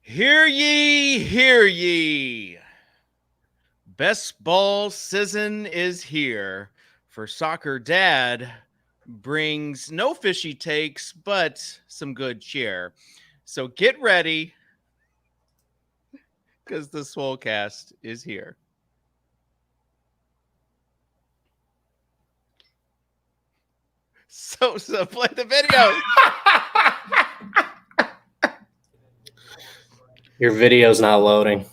Hear ye, hear ye. Best ball season is here. For Socrdave brings no fishy takes, but some good cheer. So get ready, because the Swolecast is here. So play the video. Your video's not loading.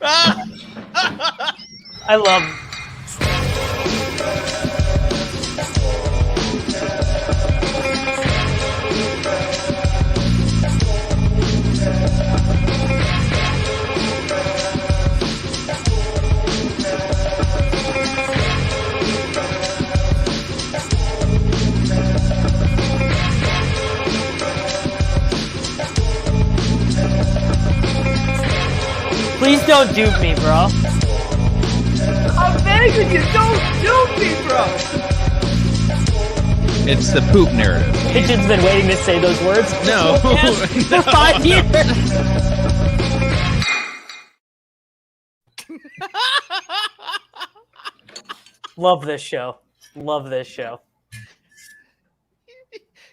I love. Please don't dupe me, bro. I'm begging you, don't dupe me, bro. It's the poop narrative. Pigeon's been waiting to say those words. No. For 5 years. Love this show. Love this show.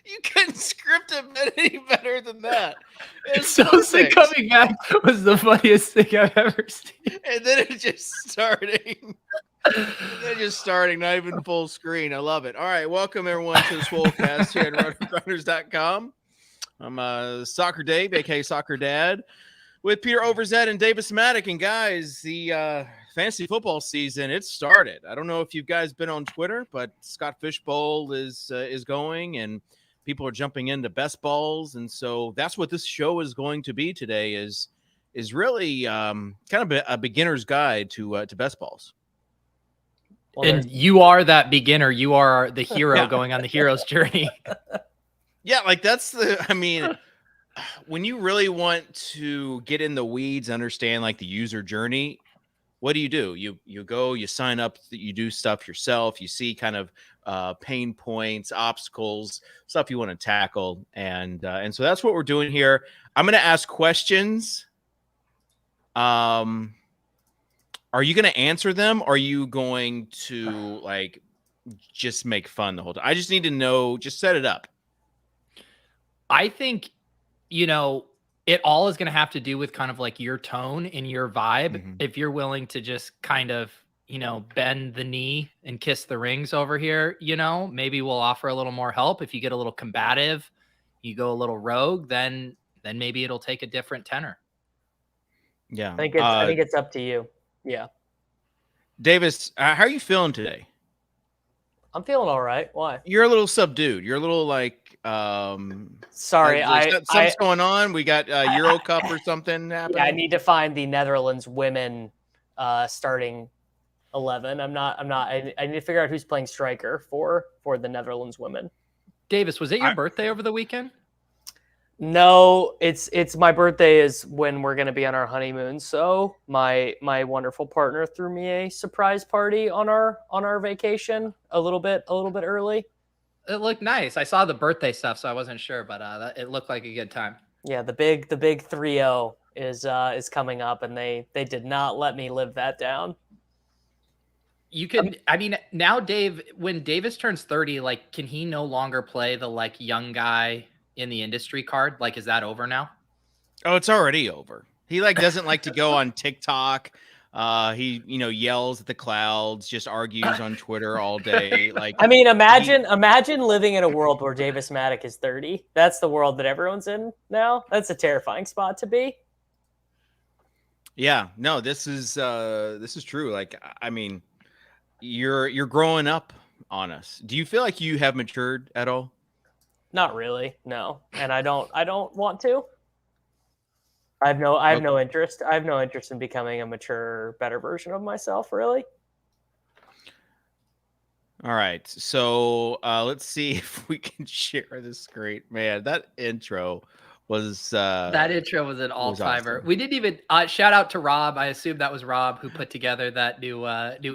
You couldn't script it any better than that. It's so sick. Coming back was the funniest thing I've ever seen. And then it just starting. Not even full screen. I love it. All right, welcome everyone to the Swolecast here at RotoGrinders.com. I'm Socrdave, aka Socrdad, with Peter Overzet and Davis Maddock. And guys, the fantasy football season, it started. I don't know if you guys been on Twitter, but Scott Fishbowl is going, and people are jumping into best balls, and so that's what this show is going to be today. Is really kind of a beginner's guide to best balls. Well, and you are that beginner. You are the hero going on the hero's journey. Yeah, like that's the. I mean, when you really want to get in the weeds, understand like the user journey, what do? You go, you sign up, you do stuff yourself. You see kind of pain points, obstacles, stuff you want to tackle, and so that's what we're doing here. I'm going to ask questions. Are you going to answer them? Or are you going to like just make fun the whole time? I just need to know. Just set it up. I think it all is going to have to do with kind of like your tone and your vibe. Mm-hmm. If you're willing to just kind of bend the knee and kiss the rings over here, maybe we'll offer a little more help. If you get a little combative, you go a little rogue, then maybe it'll take a different tenor. Yeah. I think it's up to you. Yeah. Davis, how are you feeling today? I'm feeling all right. Why? You're a little subdued. You're a little like, sorry, something's going on. We got Euro Cup or something happening. Yeah, I need to find the Netherlands women starting 11. I need to figure out who's playing striker for the Netherlands women. Davis, was it your birthday over the weekend? No, it's my birthday is when we're going to be on our honeymoon. So my wonderful partner threw me a surprise party on our vacation a little bit early. It looked nice. I saw the birthday stuff, so I wasn't sure, but it looked like a good time. Yeah, the big 3-0 is coming up, and they did not let me live that down. You can, I mean, now Dave, when Davis turns 30, like, can he no longer play the like young guy in the industry card? Like, is that over now? Oh, it's already over. He like doesn't like to go on TikTok. He yells at the clouds, just argues on Twitter all day. Like, I mean, imagine living in a world where Davis Maddock is 30. That's the world that everyone's in now. That's a terrifying spot to be. Yeah, no, this is true. Like, I mean, you're growing up on us. Do you feel like you have matured at all? Not really, no. And I don't want to. I have no interest. I have no interest in becoming a mature, better version of myself, really. All right. So let's see if we can share the screen. Man, that intro was that intro was an all-timer. Awesome. We didn't even shout out to Rob. I assume that was Rob who put together that new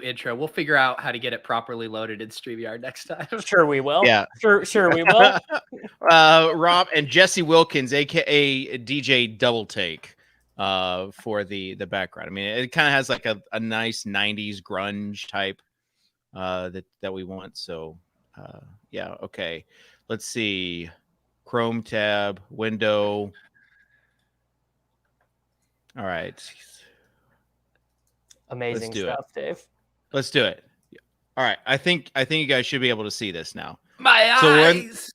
intro. We'll figure out how to get it properly loaded in StreamYard next time. Sure we will. Yeah. Sure we will. Rob and Jesse Wilkins, aka DJ Double Take. for the background. I mean, it kind of has like a nice 90s grunge type that we want. So yeah, okay. Let's see. Chrome tab, window. All right. Amazing do stuff, Dave. Let's do it. All right. I think you guys should be able to see this now. My eyes.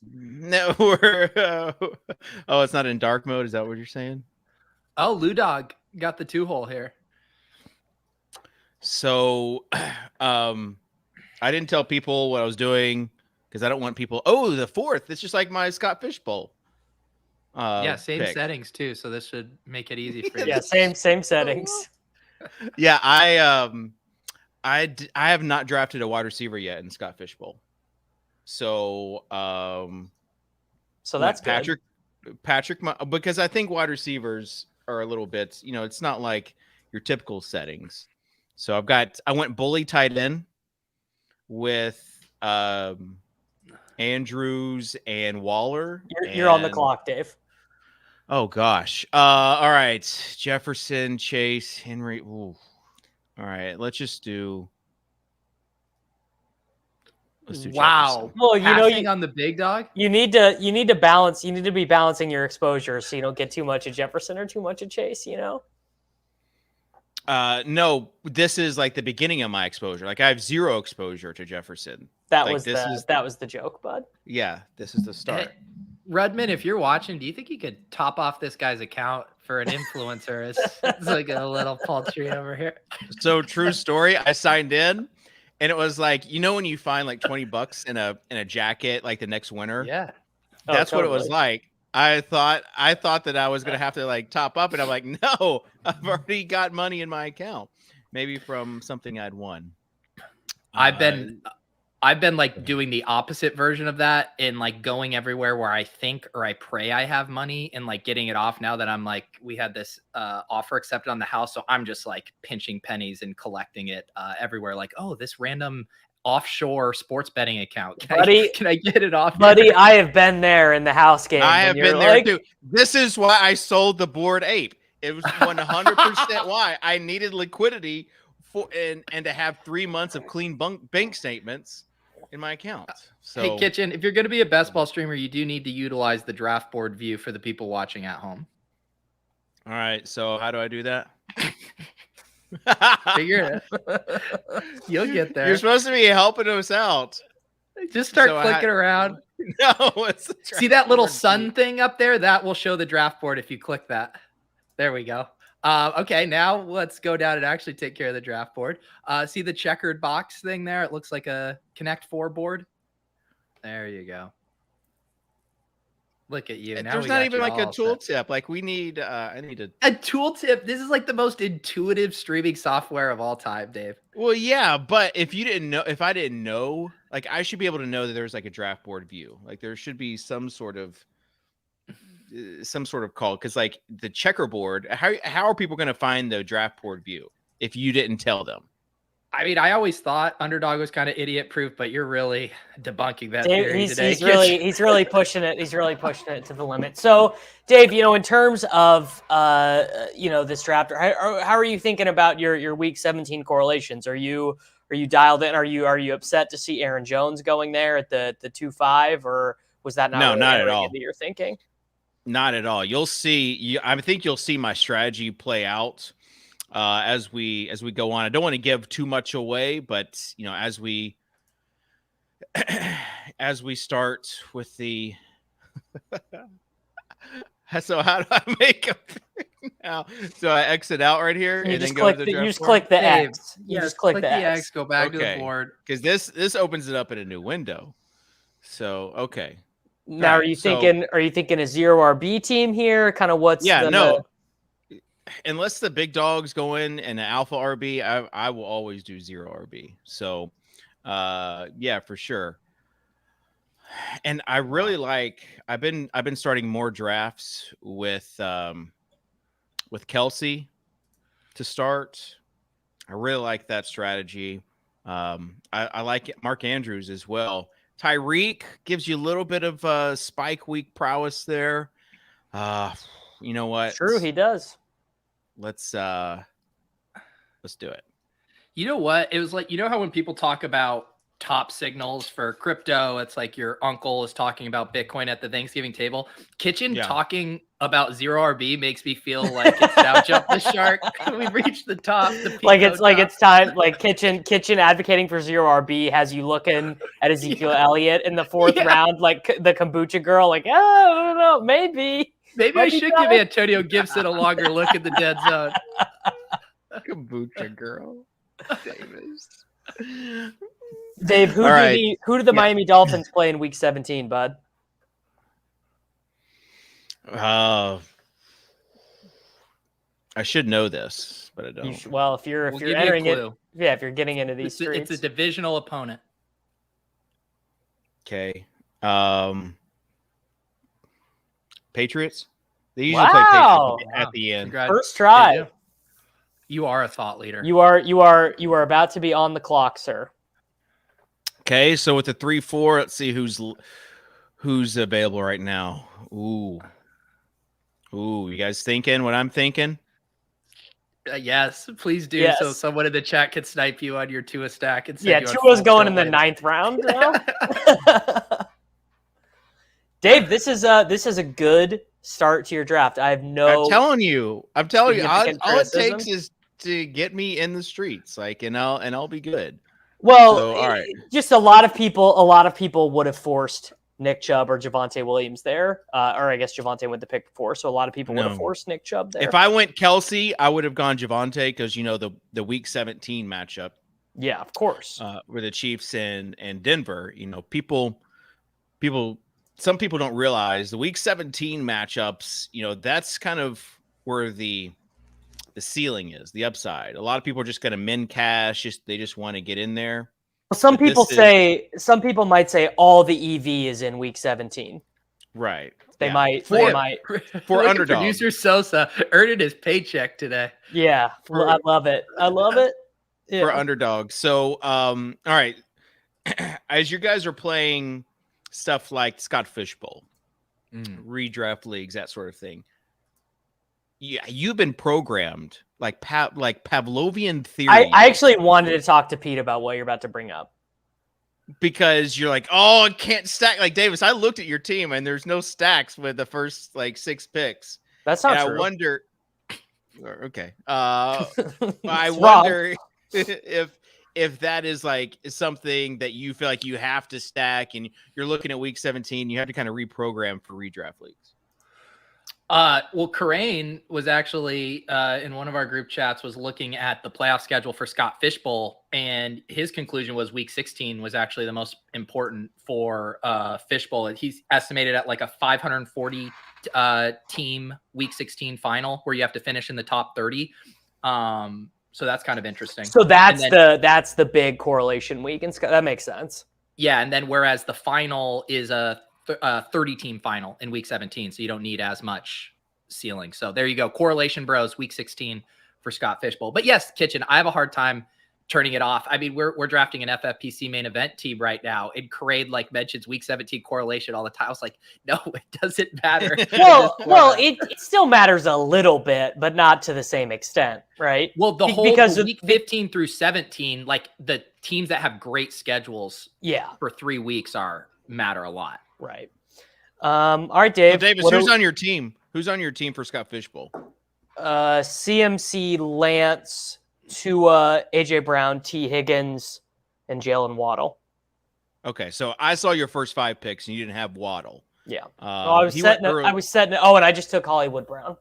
Oh, it's not in dark mode. Is that what you're saying? Oh, Ludog got the 2-hole here. So, I didn't tell people what I was doing because I don't want people. Oh, the 4th. It's just like my Scott Fishbowl. Yeah, same pick. settings too. So this should make it easy for you. Yeah, same settings. Yeah, I have not drafted a wide receiver yet in Scott Fishbowl. So, so that's Patrick, because I think wide receivers are a little bit, it's not like your typical settings. So I went bully tight end with Andrews and Waller. You're on the clock, Dave. Oh gosh. All right. Jefferson, Chase, Henry. Ooh. All right. Let's do wow. Jefferson. Well, Passing on the big dog. You need to balance. You need to be balancing your exposure so you don't get too much of Jefferson or too much of Chase. No, this is like the beginning of my exposure. Like I have 0 exposure to Jefferson. That like, was the joke, bud. Yeah, this is the start. Rudman, if you're watching, do you think you could top off this guy's account for an influencer? It's like a little paltry over here. So true story. I signed in, and it was like when you find like $20 in a jacket like the next winter. Yeah, that's what it was like. I thought that I was gonna have to like top up, and I'm like, no, I've already got money in my account, maybe from something I'd won. I've been like doing the opposite version of that and like going everywhere where I think or I pray I have money and like getting it off now that I'm like, we had this offer accepted on the house. So I'm just like pinching pennies and collecting it everywhere. Like, oh, this random offshore sports betting account. Can I get it off? Buddy, I have been there in the house game. I have been there too. This is why I sold the Bored Ape. It was 100% why I needed liquidity and to have 3 months of clean bank statements in my account. So, hey, Kitchen, if you're going to be a best ball streamer, you do need to utilize the draft board view for the people watching at home. All right. So how do I do that? Figure it. You'll get there. You're supposed to be helping us out. Just start clicking around. No, see that little sun thing up there? That will show the draft board if you click that. There we go. Okay, now let's go down and actually take care of the draft board. See the checkered box thing there? It looks like a Connect 4 board. There you go. Look at you. Now there's not even like a tooltip. Like we need, I need a tooltip. This is like the most intuitive streaming software of all time, Dave. Well, yeah, but if I didn't know, like I should be able to know that there's like a draft board view. Like there should be some sort of call, because like the checkerboard, how are people going to find the draft board view if you didn't tell them? I mean, I always thought Underdog was kind of idiot proof, but you're really debunking that theory today. He's really pushing it. He's really pushing it to the limit. So, Dave, in terms of this draft, how are you thinking about your week 17 correlations? Are you dialed in? Are you upset to see Aaron Jones going there at the 2-5, or was that not at all that you're thinking? Not at all. You'll see. I think you'll see my strategy play out as we go on. I don't want to give too much away, but as we start with the. So how do I make a now? So I exit out right here and then go to the draft board? You just click the X. You just click the X. Go back to the board because this opens it up in a new window. So okay. Now, are you thinking a 0 RB team here? Kind of what's unless the big dogs go in and an alpha RB, I will always do 0 RB. So, yeah, for sure. And I really I've been starting more drafts with Kelsey to start. I really like that strategy. I like Mark Andrews as well. Tyreek gives you a little bit of spike week prowess there. You know what? True, he does. let's do it. You know what? It was like, you know how when people talk about top signals for crypto, it's like your uncle is talking about Bitcoin at the Thanksgiving table. Kitchen talking about zero RB makes me feel like it's now jumped the shark. We've reached the top. Like it's time. Like kitchen advocating for zero RB has you looking at Ezekiel Elliott in the fourth round, like the kombucha girl. Like, oh, I don't know, maybe I should give Antonio Gibson a longer look at the dead zone. Kombucha girl. Davis. Dave, who do the Miami Dolphins play in Week 17, bud? I should know this, but I don't. If you're entering it, if you're getting into these streets, it's a divisional opponent. Okay. Patriots. They usually play Patriots at the end. First try. You are a thought leader. You are about to be on the clock, sir. Okay, so with the 3-4, let's see who's available right now. Ooh, you guys thinking what I'm thinking? Yes, please do. Yes. So someone in the chat can snipe you on your Tua stack. And Tua's going in the 9th round. Dave, this is a good start to your draft. I'm telling you, all it takes is to get me in the streets, and I'll be good. Well, so, all right. Just a lot of people would have forced Nick Chubb or Javonte Williams there, or I guess Javonte went the pick before, so a lot of people would have forced Nick Chubb there. If I went Kelsey, I would have gone Javonte because the Week 17 matchup. Yeah, of course. With the Chiefs and Denver, some people don't realize the Week 17 matchups. That's kind of where the ceiling is, the upside. A lot of people are just going to min cash. They just want to get in there. Well, some people might say all the EV is in Week 17. Right. They might for Underdog. Producer Sosa earning his paycheck today. Yeah, I love it. Yeah. For Underdog. So, all right. As you guys are playing stuff like Scott Fishbowl, redraft leagues, that sort of thing. Yeah, you've been programmed like Pavlovian theory. I actually wanted to talk to Pete about what you're about to bring up. Because you're like, I can't stack. Like, Davis, I looked at your team and there's no stacks with the first 6 picks. That's not true. I wonder. Okay. I wonder if that is something that you feel like you have to stack and you're looking at Week 17, you have to kind of reprogram for redraft leagues. Well, Karain was actually in one of our group chats was looking at the playoff schedule for Scott Fishbowl, and his conclusion was Week 16 was actually the most important for Fishbowl. He's estimated at a 540 team Week 16 final where you have to finish in the top 30. So that's kind of interesting. So that's the big correlation week, and that makes sense. Yeah, and then whereas the final is a 30-team final in Week 17, so you don't need as much ceiling. So there you go. Correlation Bros, Week 16 for Scott Fishbowl. But yes, Kitchen, I have a hard time turning it off. I mean, we're drafting an FFPC main event team right now, and Karade mentions Week 17 correlation all the time. I was like, no, it doesn't matter. well, it still matters a little bit, but not to the same extent, right? Well, because Week 15 through 17, the teams that have great schedules, for 3 weeks matter a lot. Right. All right, Dave. So Davis, who's on your team? Who's on your team for Scott Fishbowl? CMC, Lance, Tua, AJ Brown, T. Higgins, and Jalen Waddle. Okay, so I saw your first 5 picks, and you didn't have Waddle. Yeah. I was setting it. Oh, and I just took Hollywood Brown.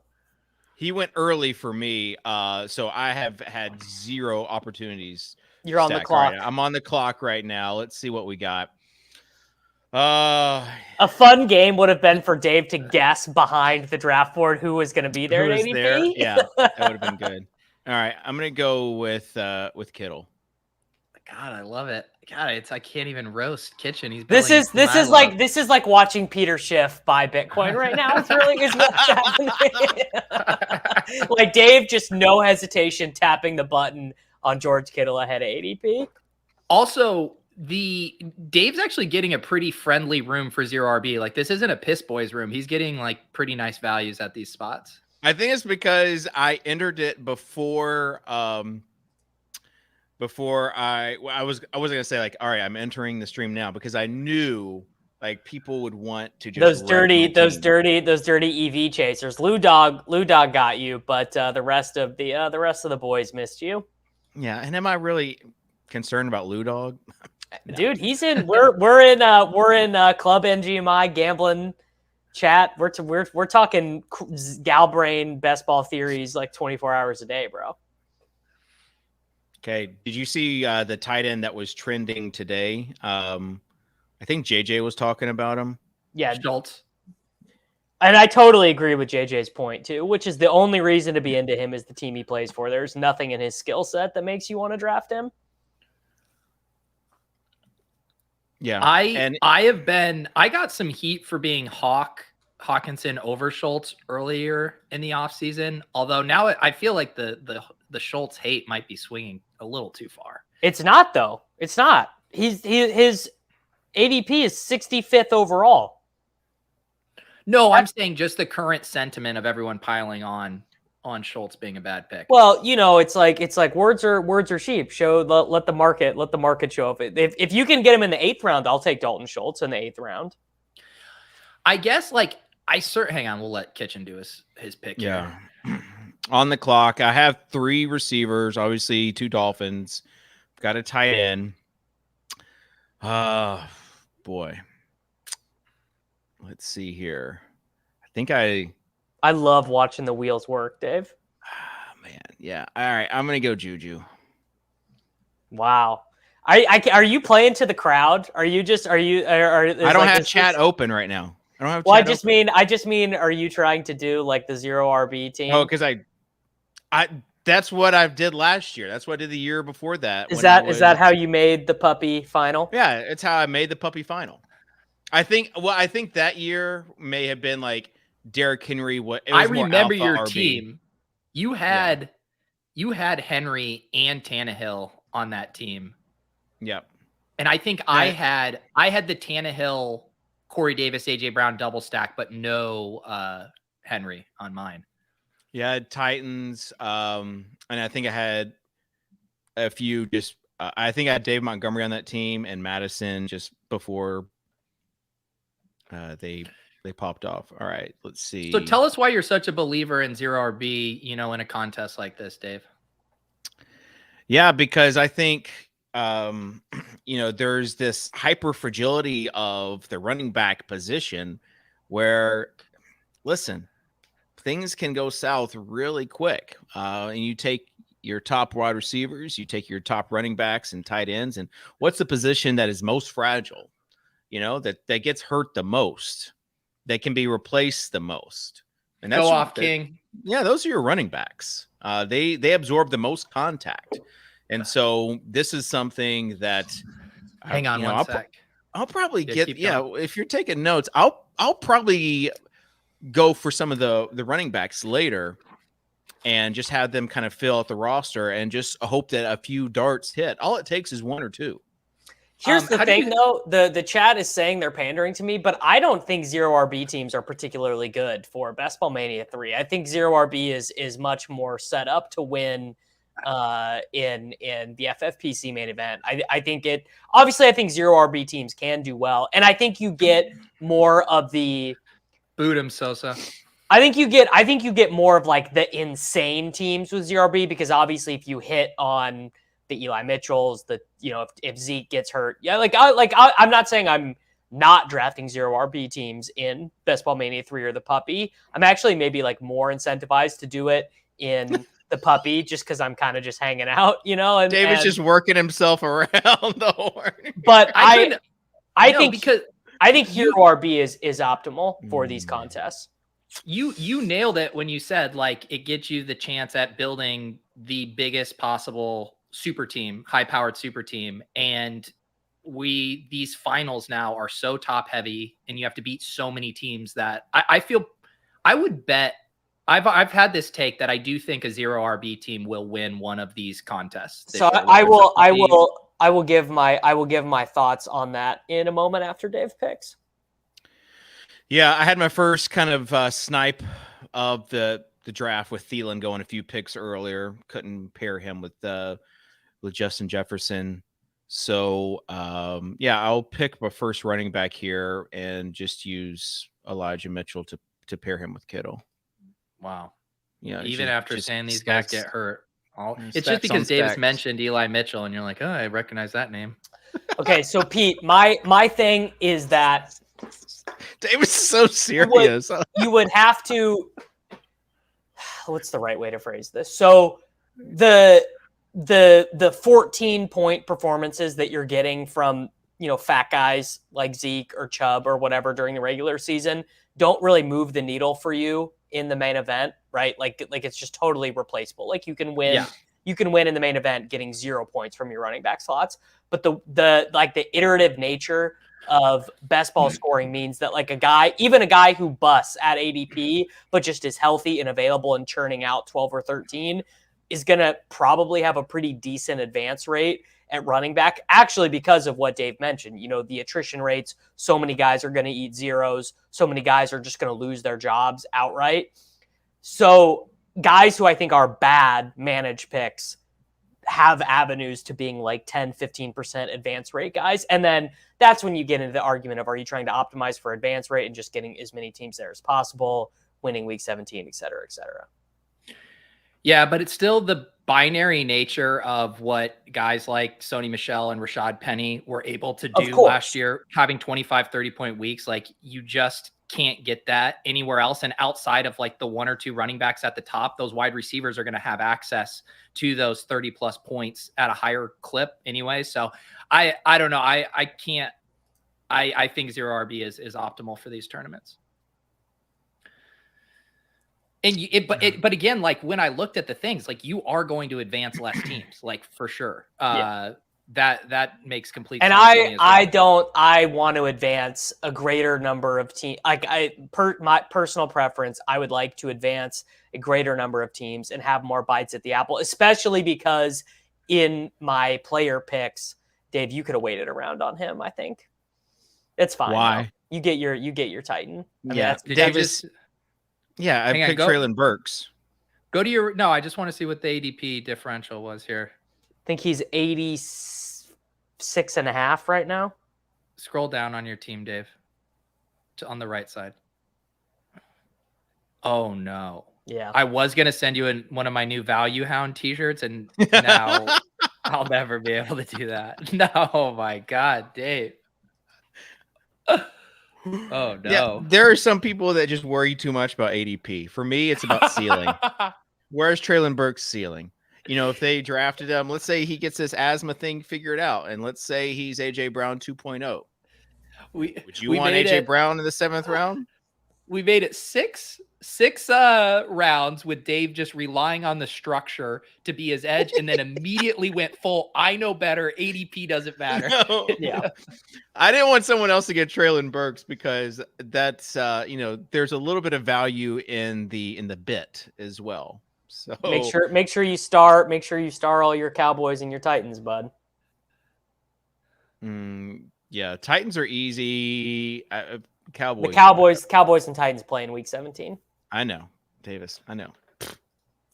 He went early for me, so I have had 0 opportunities. You're on the clock. Right, I'm on the clock right now. Let's see what we got. A fun game would have been for Dave to guess behind the draft board who was going to be there at ADP. There? Yeah, that would have been good. All right, I'm going to go with Kittle. God, I love it. God, I can't even roast Kitchen. This is like watching Peter Schiff buy Bitcoin right now. It's really is what's happening. Dave, just no hesitation tapping the button on George Kittle ahead of ADP. Also, Dave's actually getting a pretty friendly room for zero RB. This isn't a piss boys room. He's getting pretty nice values at these spots. I think it's because I entered it before I wasn't gonna say like, all right, I'm entering the stream now, because I knew like people would want to just Those wreck my team. those dirty EV chasers. Lou Dog got you, but the rest of the boys missed you. Yeah, and am I really concerned about Lou Dog? No. Dude, he's in. We're in Club NGMI gambling chat. We're talking Galbrain best ball theories like 24 hours a day, bro. Okay, did you see the tight end that was trending today? I think JJ was talking about him. Yeah, Schultz. And I totally agree with JJ's point too, which is the only reason to be into him is the team he plays for. There's nothing in his skill set that makes you want to draft him. Yeah, I got some heat for being Hawkinson over Schultz earlier in the offseason. Although now I feel like the Schultz hate might be swinging a little too far. It's not though. It's not. His ADP is 65th overall. No, I'm saying just the current sentiment of everyone piling on Schultz being a bad pick. Well, it's like words are cheap. Let the market show up. If you can get him in the 8th round, I'll take Dalton Schultz in the 8th round. I guess hang on, we'll let Kitchen do his pick. Yeah. Here. On the clock, I have 3 receivers, obviously 2 Dolphins. Got a tight end. Boy. Let's see here. I think I love watching the wheels work, Dave. Man, yeah. All right, I'm gonna go Juju. Wow. Are you playing to the crowd? Are you? I don't have chat open right now. I don't have. Well, I just mean, are you trying to do like the 0 RB team? Oh, because I that's what I did last year. That's what I did the year before that. Is that how you made the puppy final? Yeah, it's how I made the puppy final. I think that year may have been like Derrick Henry. I remember your RB. Team. You had Henry and Tannehill on that team. Yep. And I think I had the Tannehill, Corey Davis, AJ Brown double stack, but no Henry on mine. Yeah, I had Titans, and I think I had a few just. I think I had Dave Montgomery on that team and Madison just before they popped off. All right, let's see. So tell us why you're such a believer in 0 RB, in a contest like this, Dave. Yeah, because I think there's this hyper fragility of the running back position where, listen, things can go south really quick. And you take your top wide receivers, you take your top running backs and tight ends, and what's the position that is most fragile? That gets hurt the most, that can be replaced the most. And that's King. Yeah, those are your running backs. They absorb the most contact. And so this is something that hang on one sec. I'll probably if you're taking notes, I'll probably go for some of the running backs later and just have them kind of fill out the roster and just hope that a few darts hit. All it takes is 1 or 2. Here's the thing, though. The chat is saying they're pandering to me, but I don't think 0 RB teams are particularly good for Best Ball Mania 3. I think 0 RB is much more set up to win in the FFPC main event. I think 0 RB teams can do well, and I think you get more of the boot him, Sosa. I think you get more of like the insane teams with 0 RB, because obviously if you hit on the Eli Mitchells, if Zeke gets hurt, I'm not saying I'm not drafting 0 RB teams in Best Ball Mania 3 or the puppy. I'm actually maybe like more incentivized to do it in the puppy just because I'm kind of just hanging out, and David's just working himself around the horn. But I think 0 RB is optimal for these contests. You nailed it when you said like it gets you the chance at building the biggest possible super team, high-powered super team, and these finals now are so top heavy, and you have to beat so many teams that I feel I would bet I've had this take that I do think a 0 RB team will win one of these contests. So I will give my thoughts on that in a moment after Dave picks. Yeah, I had my first kind of snipe of the draft with Thielen going a few picks earlier. Couldn't pair him with Justin Jefferson. So I'll pick my first running back here and just use Elijah Mitchell to pair him with Kittle. Wow. Yeah, Even after saying these guys get hurt. It's just stacks on because Davis stacks. mentioned Eli Mitchell, and you're like, oh, I recognize that name. Okay, so Pete, my thing is that Davis is so serious. You would have to. What's the right way to phrase this? So the 14-point performances that you're getting from fat guys like Zeke or Chubb or whatever during the regular season don't really move the needle for you in the main event, right? Like it's just totally replaceable. Like you can win. Yeah. You can win in the main event getting 0 points from your running back slots, but the iterative nature of best ball scoring means that even a guy who busts at ADP but just is healthy and available and churning out 12 or 13 is going to probably have a pretty decent advance rate at running back, actually, because of what Dave mentioned. The attrition rates, so many guys are going to eat zeros, so many guys are just going to lose their jobs outright. So guys who I think are bad managed picks have avenues to being like 10, 15% advance rate guys. And then that's when you get into the argument of, are you trying to optimize for advance rate and just getting as many teams there as possible, winning week 17, et cetera, et cetera. Yeah, but it's still the binary nature of what guys like Sony Michel and Rashad Penny were able to do last year, having 25, 30-point weeks. Like, you just can't get that anywhere else. And outside of like the 1 or 2 running backs at the top, those wide receivers are going to have access to those 30+ points at a higher clip anyway. So I don't know. I think 0 RB is optimal for these tournaments. And but again, like when I looked at the things, like you are going to advance less teams, like for sure. That makes complete sense. And I want to advance a greater number of teams. Like my personal preference, I would like to advance a greater number of teams and have more bites at the apple, especially because in my player picks, Dave, you could have waited around on him. I think it's fine. Why? You get your Titan. I mean, Davis. Yeah, I picked Treylon Burks. Go to your... No, I just want to see what the ADP differential was here. I think he's 86.5 right now. Scroll down on your team, Dave. On the right side. Oh, no. Yeah. I was going to send you one of my new Value Hound t-shirts, and now I'll never be able to do that. No, my God, Dave. Oh, no. Yeah, there are some people that just worry too much about ADP. For me, it's about ceiling. Where's Treylon Burks' ceiling? If they drafted him, let's say he gets this asthma thing figured out, and let's say he's A.J. Brown 2.0. Would you want A.J. Brown in the 7th round? We made it six rounds with Dave just relying on the structure to be his edge, and then immediately went full, I know better, ADP doesn't matter. No. Yeah. I didn't want someone else to get Treylon Burks because that's there's a little bit of value in the bit as well. So make sure you star all your Cowboys and your Titans, bud. Yeah, Titans are easy. Cowboys. The Cowboys and Titans play in week 17. I know, Davis. I know.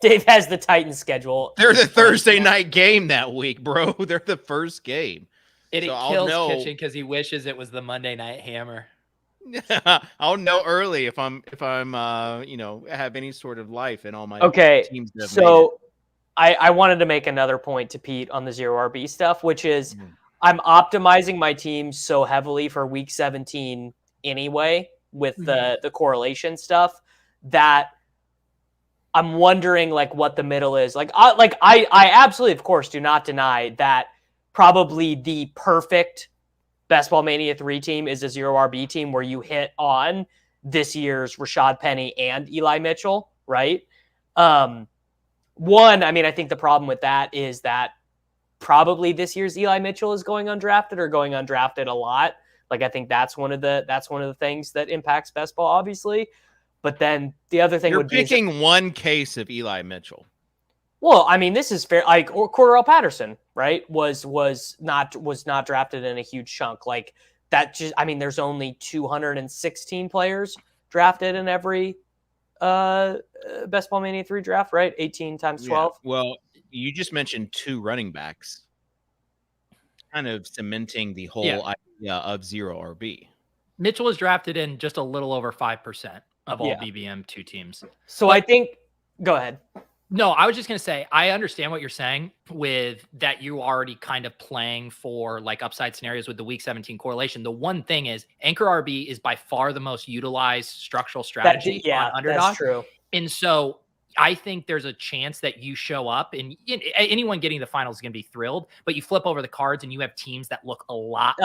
Dave has the Titans schedule. They're the Thursday night game that week, bro. They're the first game. It kills Kitchen because he wishes it was the Monday Night Hammer. I'll know early if I'm have any sort of life in all my teams. So I wanted to make another point to Pete on the 0 RB stuff, which is I'm optimizing my team so heavily for week 17 anyway with the correlation stuff that I'm wondering like what the middle is. I absolutely, of course, do not deny that probably the perfect Best Ball Mania 3 team is a 0 RB team where you hit on this year's Rashad Penny and Eli Mitchell, right? I think the problem with that is that probably this year's Eli Mitchell is going undrafted a lot. Like, I think that's one of the things that impacts best ball, obviously. But then the other thing would be picking one case of Eli Mitchell. Well, I mean, this is fair. Like, or Cordarrelle Patterson, right? Was not drafted in a huge chunk. Like that. Just, I mean, there's only 216 players drafted in every Best Ball Mania 3 draft, right? 18 times 12. Yeah. Well, you just mentioned 2 running backs, kind of cementing the whole idea of 0 RB. Mitchell was drafted in just a little over 5% of all Yeah. BBM 2 teams. So But- I think, go ahead. No, I was just going to say, I understand what you're saying with that you already kind of playing for like upside scenarios with the week 17 correlation. The one thing is Anchor RB is by far the most utilized structural strategy on Underdog. That's true. And so I think there's a chance that you show up and anyone getting the finals is going to be thrilled, but you flip over the cards and you have teams that look a lot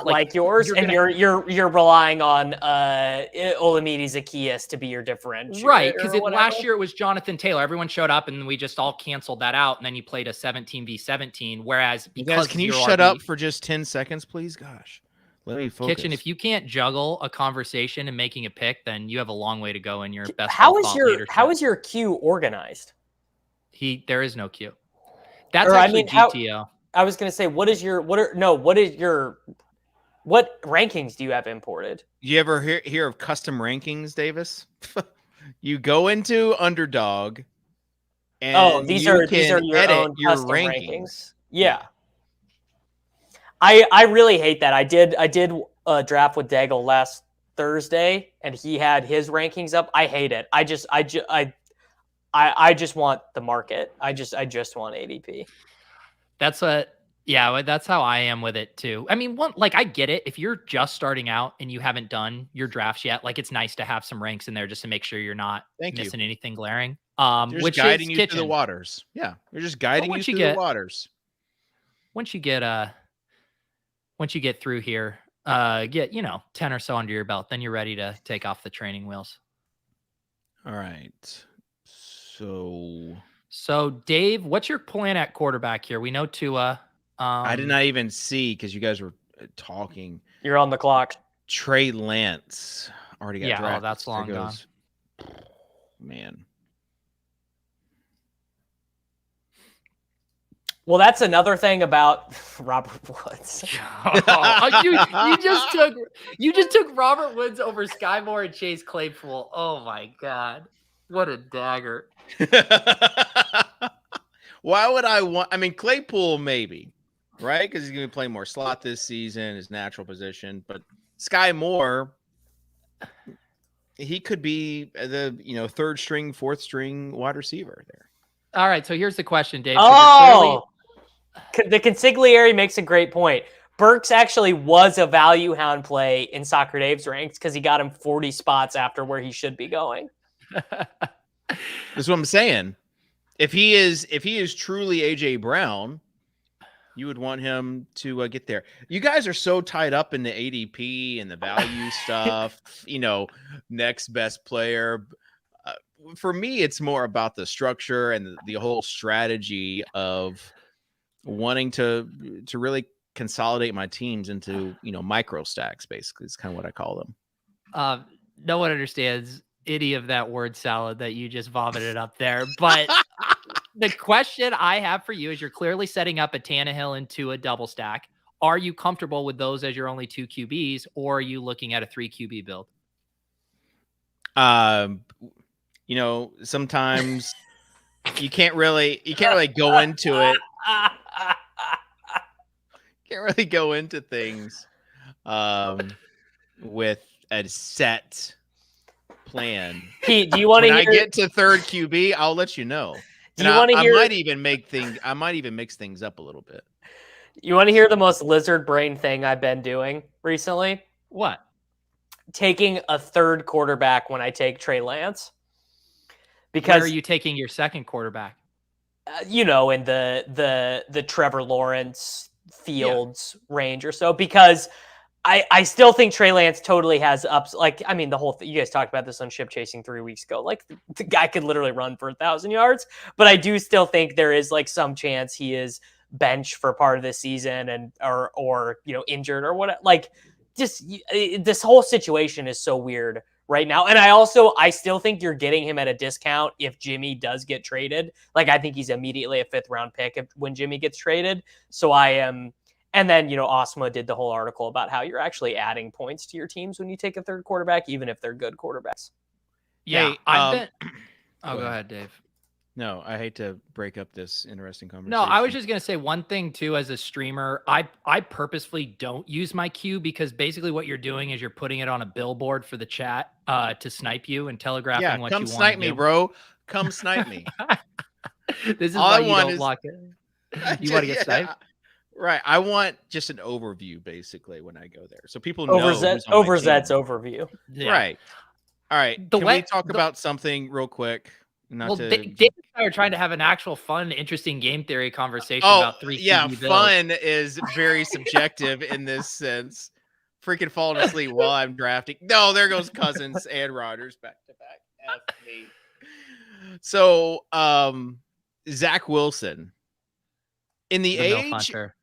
like yours, and you're relying on Olamides Zacchaeus to be your differentiator, right? Because last year it was Jonathan Taylor. Everyone showed up and we just all canceled that out, and then you played a 17v17. Whereas You guys, can you shut up for just 10 seconds, please? Gosh, let me focus. Kitchen, if you can't juggle a conversation and making a pick, then you have a long way to go in your best. How is your queue organized? There is no queue. That's actually GTO. I was going to say, what rankings do you have imported? You ever hear of custom rankings, Davis? You go into Underdog, and these are your own custom rankings. Yeah. I really hate that. I did a draft with Daigle last Thursday, and he had his rankings up. I hate it. I just want the market. I just want ADP. That's how I am with it too. I mean, I get it. If you're just starting out and you haven't done your drafts yet, like it's nice to have some ranks in there just to make sure you're not missing anything glaring. Which guiding you through the waters. Yeah, you're just guiding you through the waters. Once you get through here, get 10 or so under your belt, then you're ready to take off the training wheels. All right. So Dave, what's your plan at quarterback here? We know Tua. I did not even see because you guys were talking. You're on the clock. Trey Lance already got drafted. Oh, that's long gone. Man. Well, that's another thing about Robert Woods. you just took Robert Woods over Sky Moore and Chase Claypool. Oh my God. What a dagger. Why would I want? I mean, Claypool maybe, right? Because he's going to be playing more slot this season, his natural position. But Sky Moore, he could be the third string, fourth string wide receiver there. All right, so here's the question, Dave. The consigliere makes a great point. Burks actually was a value hound play in Socrdave's ranks because he got him 40 spots after where he should be going. That's what I'm saying. If he is truly AJ Brown, you would want him to get there. You guys are so tied up in the ADP and the value stuff, next best player. For me, it's more about the structure and the whole strategy of wanting to really consolidate my teams into, micro stacks, basically. It's kind of what I call them. No one understands any of that word salad that you just vomited up there. But the question I have for you is you're clearly setting up a Tannehill into a double stack. Are you comfortable with those as your only 2 QBs, or are you looking at a 3 QB build? Sometimes you can't really go into it. Can't really go into things with a set plan. Pete, do you want to hear? When I get to third QB, I'll let you know. Do you want to hear? I might even mix things up a little bit. You want to hear the most lizard brain thing I've been doing recently? What? Taking a third quarterback when I take Trey Lance. Because where are you taking your second quarterback? In the Trevor Lawrence Fields range or so, because I still think Trey Lance totally has ups. Like, I mean, the whole thing, you guys talked about this on Ship Chasing 3 weeks ago. Like, the guy could literally run for 1,000 yards, but I do still think there is like some chance he is bench for part of the season and or injured or whatever. Like, just this whole situation is so weird right now. And I still think you're getting him at a discount if Jimmy does get traded. Like, I think he's immediately a 5th round pick when Jimmy gets traded. So I am. And then, Osmo did the whole article about how you're actually adding points to your teams when you take a third quarterback, even if they're good quarterbacks. Yeah, Hey, I've been. go Oh, go ahead. ahead, Dave. No, I hate to break up this interesting conversation. No, I was just gonna say one thing too. As a streamer, I purposefully don't use my queue because basically what you're doing is you're putting it on a billboard for the chat to snipe you and telegraphing what come you want snipe to me, do. bro. Come snipe me. This is All why I you want don't is lock it. You want to get sniped? Right. I want just an overview basically when I go there, so people know who's on my Overzet's team. overview. Yeah. Right. All right. The Can we way talk about something real quick? Not well, to. Dave and I are trying to have an actual fun, interesting game theory conversation Oh about three yeah, QB builds. fun is very subjective in this sense. Freaking falling asleep while I'm drafting. No, there goes Cousins and Rodgers back to back. F me. So, Zach Wilson in the The MILF age, Hunter.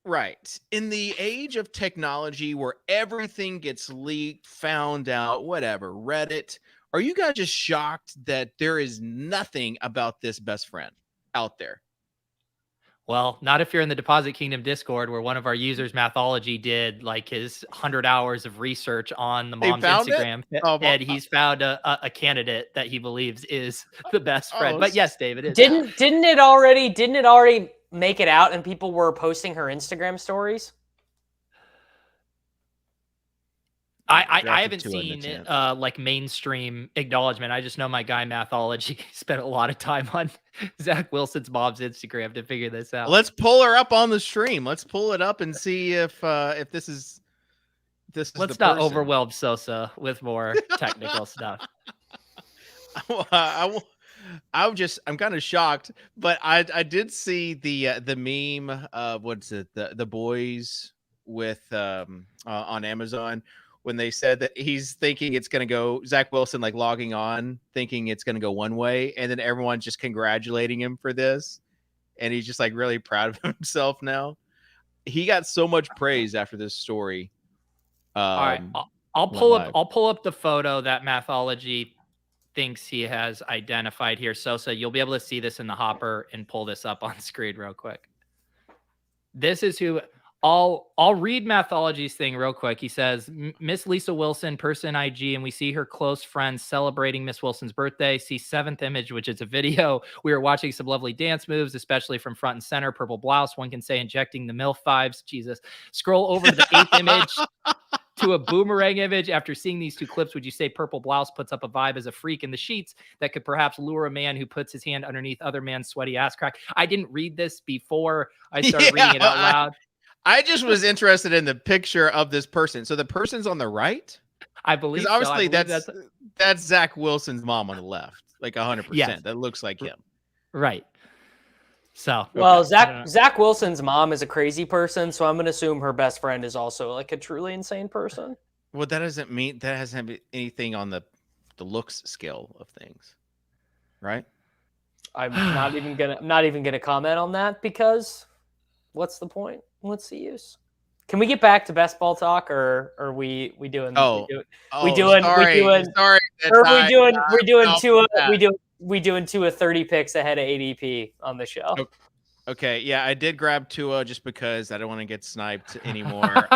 right? In the age of technology where everything gets leaked, found out, whatever, Reddit. Are you guys just shocked that there is nothing about this best friend out there? Well, not if you're in the Deposit Kingdom Discord, where one of our users, Mathology, did like his 100 hours of research on the They mom's found it? Instagram, Oh, and he's found a candidate that he believes is the best friend. Oh, But yes, David, it is. Didn't it already make it out and people were posting her Instagram stories? I drafted haven't two in the seen it, 10th. like mainstream acknowledgement. I just know my guy Mathology spent a lot of time on Zach Wilson's mom's Instagram to figure this out. Let's pull her up on the stream. Let's pull it up and see if this is Let's the not person. overwhelm Sosa with more technical stuff. I'm kind of shocked, but I did see the meme of what's it, the boys with on Amazon when they said that he's thinking it's gonna go, Zach Wilson like logging on thinking it's gonna go one way, and then everyone's just congratulating him for this, and he's just like really proud of himself now. He got so much praise after this story. All right, I'll pull up the photo that Mathology thinks he has identified here. Sosa, you'll be able to see this in the hopper and pull this up on screen real quick. This is who I'll read Mathology's thing real quick. He says, Miss Lisa Wilson, person IG, and we see her close friends celebrating Miss Wilson's birthday. See 7th image, which is a video. We are watching some lovely dance moves, especially from front and center. Purple blouse, one can say injecting the MILF vibes. Jesus. Scroll over to the 8th image to a boomerang image. After seeing these two clips, would you say purple blouse puts up a vibe as a freak in the sheets that could perhaps lure a man who puts his hand underneath other man's sweaty ass crack? I didn't read this before I started reading it out loud. I just was interested in the picture of this person. So the person's on the right? I believe obviously so. that's Zach Wilson's mom on the left, like 100%. Yes. That looks like him. Right. So, well, okay. Zach Wilson's mom is a crazy person, so I'm going to assume her best friend is also like a truly insane person. Well, that doesn't mean that hasn't anything on the looks scale of things, right? I'm not even gonna comment on that because what's the point? What's the use? Can we get back to best ball talk, or are we doing? Sorry. We're doing 2 of 30 picks ahead of ADP on the show. Okay, yeah, I did grab Tua just because I don't want to get sniped anymore.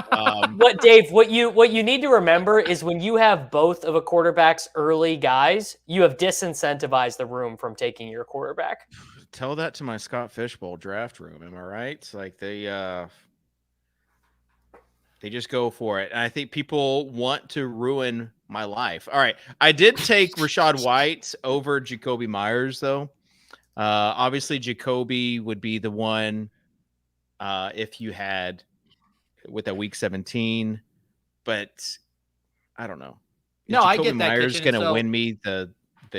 Dave? What you need to remember is when you have both of a quarterback's early guys, you have disincentivized the room from taking your quarterback. Tell that to my Scott Fishbowl draft room. Am I right? Like they just go for it. And I think people want to ruin my life. All right. I did take Rachaad White over Jacoby Myers, though. Obviously, Jacoby would be the one if you had with a week 17. But I don't know. No, Jacoby I get that. Myers going to win me the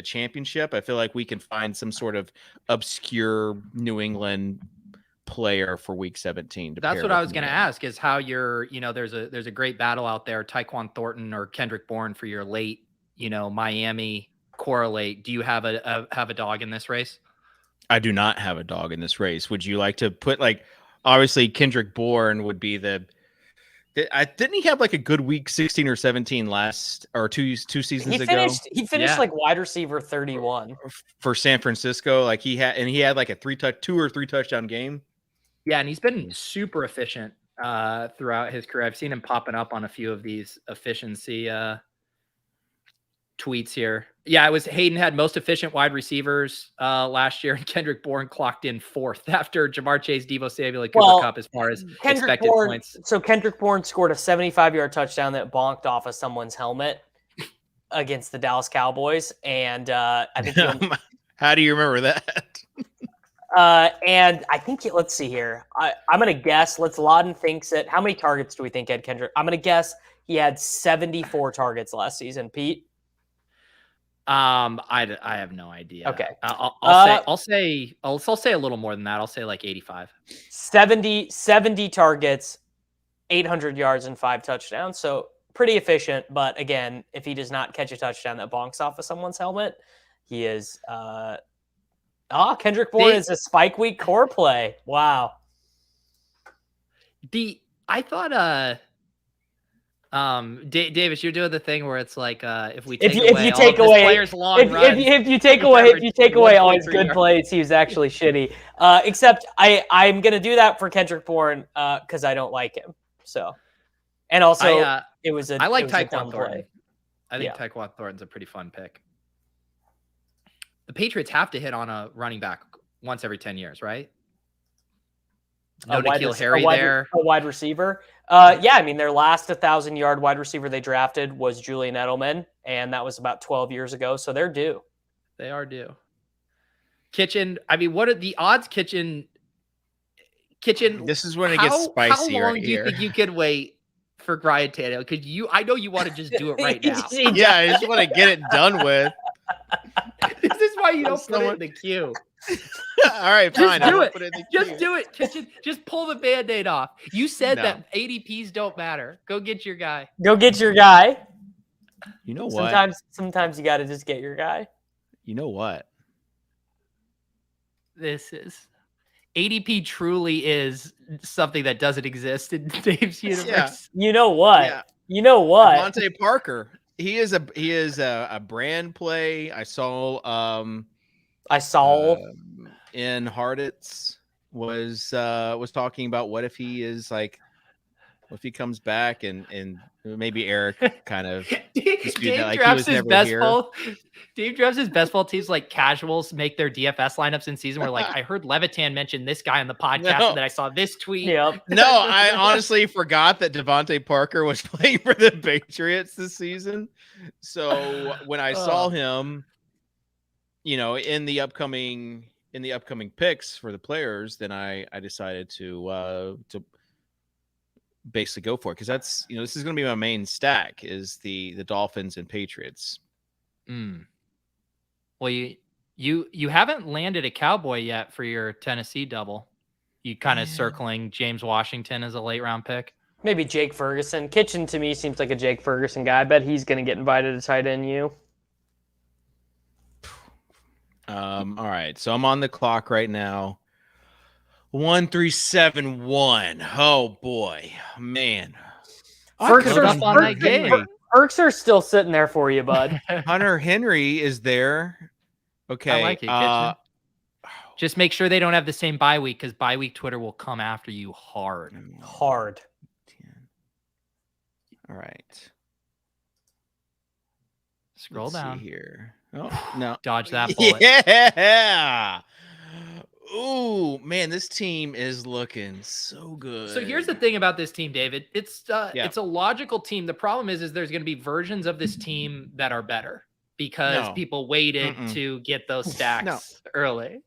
championship. I feel like we can find some sort of obscure New England player for week 17. That's what I was going to ask is how there's a great battle out there, Tyquan Thornton or Kendrick Bourne for your late, Miami correlate. Do you have a dog in this race? I do not have a dog in this race. Would you like to put obviously Kendrick Bourne would be didn't he have like a good week 16 or 17 last or two seasons ago? He finished like wide receiver 31 for San Francisco. Like he had like a 2 or 3 touchdown game. Yeah, and he's been super efficient throughout his career. I've seen him popping up on a few of these efficiency tweets here. Yeah, it was Hayden had most efficient wide receivers last year, and Kendrick Bourne clocked in 4th after Jamar Chase, Devo Samuel, and Cooper Kupp as far as expected points. So Kendrick Bourne scored a 75-yard touchdown that bonked off of someone's helmet against the Dallas Cowboys, and I think how do you remember that? And I think let's see here. I'm gonna guess. Laden thinks it. How many targets do we think had Kendrick? I'm gonna guess he had 74 targets last season. Pete. I have no idea. Okay. I'll say a little more than that. I'll say like 85. 70 targets, 800 yards, and 5 touchdowns. So pretty efficient. But again, if he does not catch a touchdown that bonks off of someone's helmet, he is. Kendrick Bourne is a spike week core play. Wow. I thought Davis, you're doing the thing where it's like if you take away players' long runs, if you take away all his good plays, he was actually shitty. Except I'm gonna do that for Kendrick Bourne because I don't like him. So, and also I like Tyquan Thornton. I think Tyquan Thornton's a pretty fun pick. The Patriots have to hit on a running back once every 10 years, right? No N'Keal Harry there. A wide receiver. Yeah, I mean, their last 1,000-yard wide receiver they drafted was Julian Edelman, and that was about 12 years ago, so they're due. They are due. Kitchen, I mean, what are the odds Kitchen? This is when it gets spicy how long right do you here. think you could wait for Ryan Tannehill? Because I know you want to just do it right now. Yeah, I just want to get it done with. This is why you don't put it in the queue. All right, fine. Just do it. Just do it, Kitchen. Just pull the Band-Aid off. You said that ADPs don't matter. Go get your guy. Go get your guy. You know what? Sometimes you got to just get your guy. You know what? This is ADP truly is something that doesn't exist in Dave's universe. Yeah. You know what? Yeah. You know what? Devontae Parker. He is a brand play. I saw in Harditz was talking about what if he is like, what if he comes back and maybe Eric kind of Dave like drafts his best ball. Dave drafts his best ball teams like casuals make their DFS lineups in season where like I heard Levitan mention this guy on the podcast and then I saw this tweet. Yep. No, I honestly forgot that Devontae Parker was playing for the Patriots this season. So when I saw him, in the upcoming picks for the players, then I decided to basically go for it because that's this is going to be my main stack is the Dolphins and Patriots. Well, you haven't landed a Cowboy yet for your Tennessee double. You kind of circling James Washington as a late round pick. Maybe Jake Ferguson. Kitchen to me seems like a Jake Ferguson guy. I bet he's going to get invited to tight end you. All right, so I'm on the clock right now. 1371. Oh boy, man. Erks are still sitting there for you, bud. Hunter Henry is there. Okay. I like it, just make sure they don't have the same bye week because bye week Twitter will come after you hard. Hard. All right. Scroll down here. Oh, no. Dodge that bullet. Yeah. Ooh, man, this team is looking so good. So here's the thing about this team, David. It's a logical team. The problem is there's going to be versions of this team that are better because people waited to get those stacks early.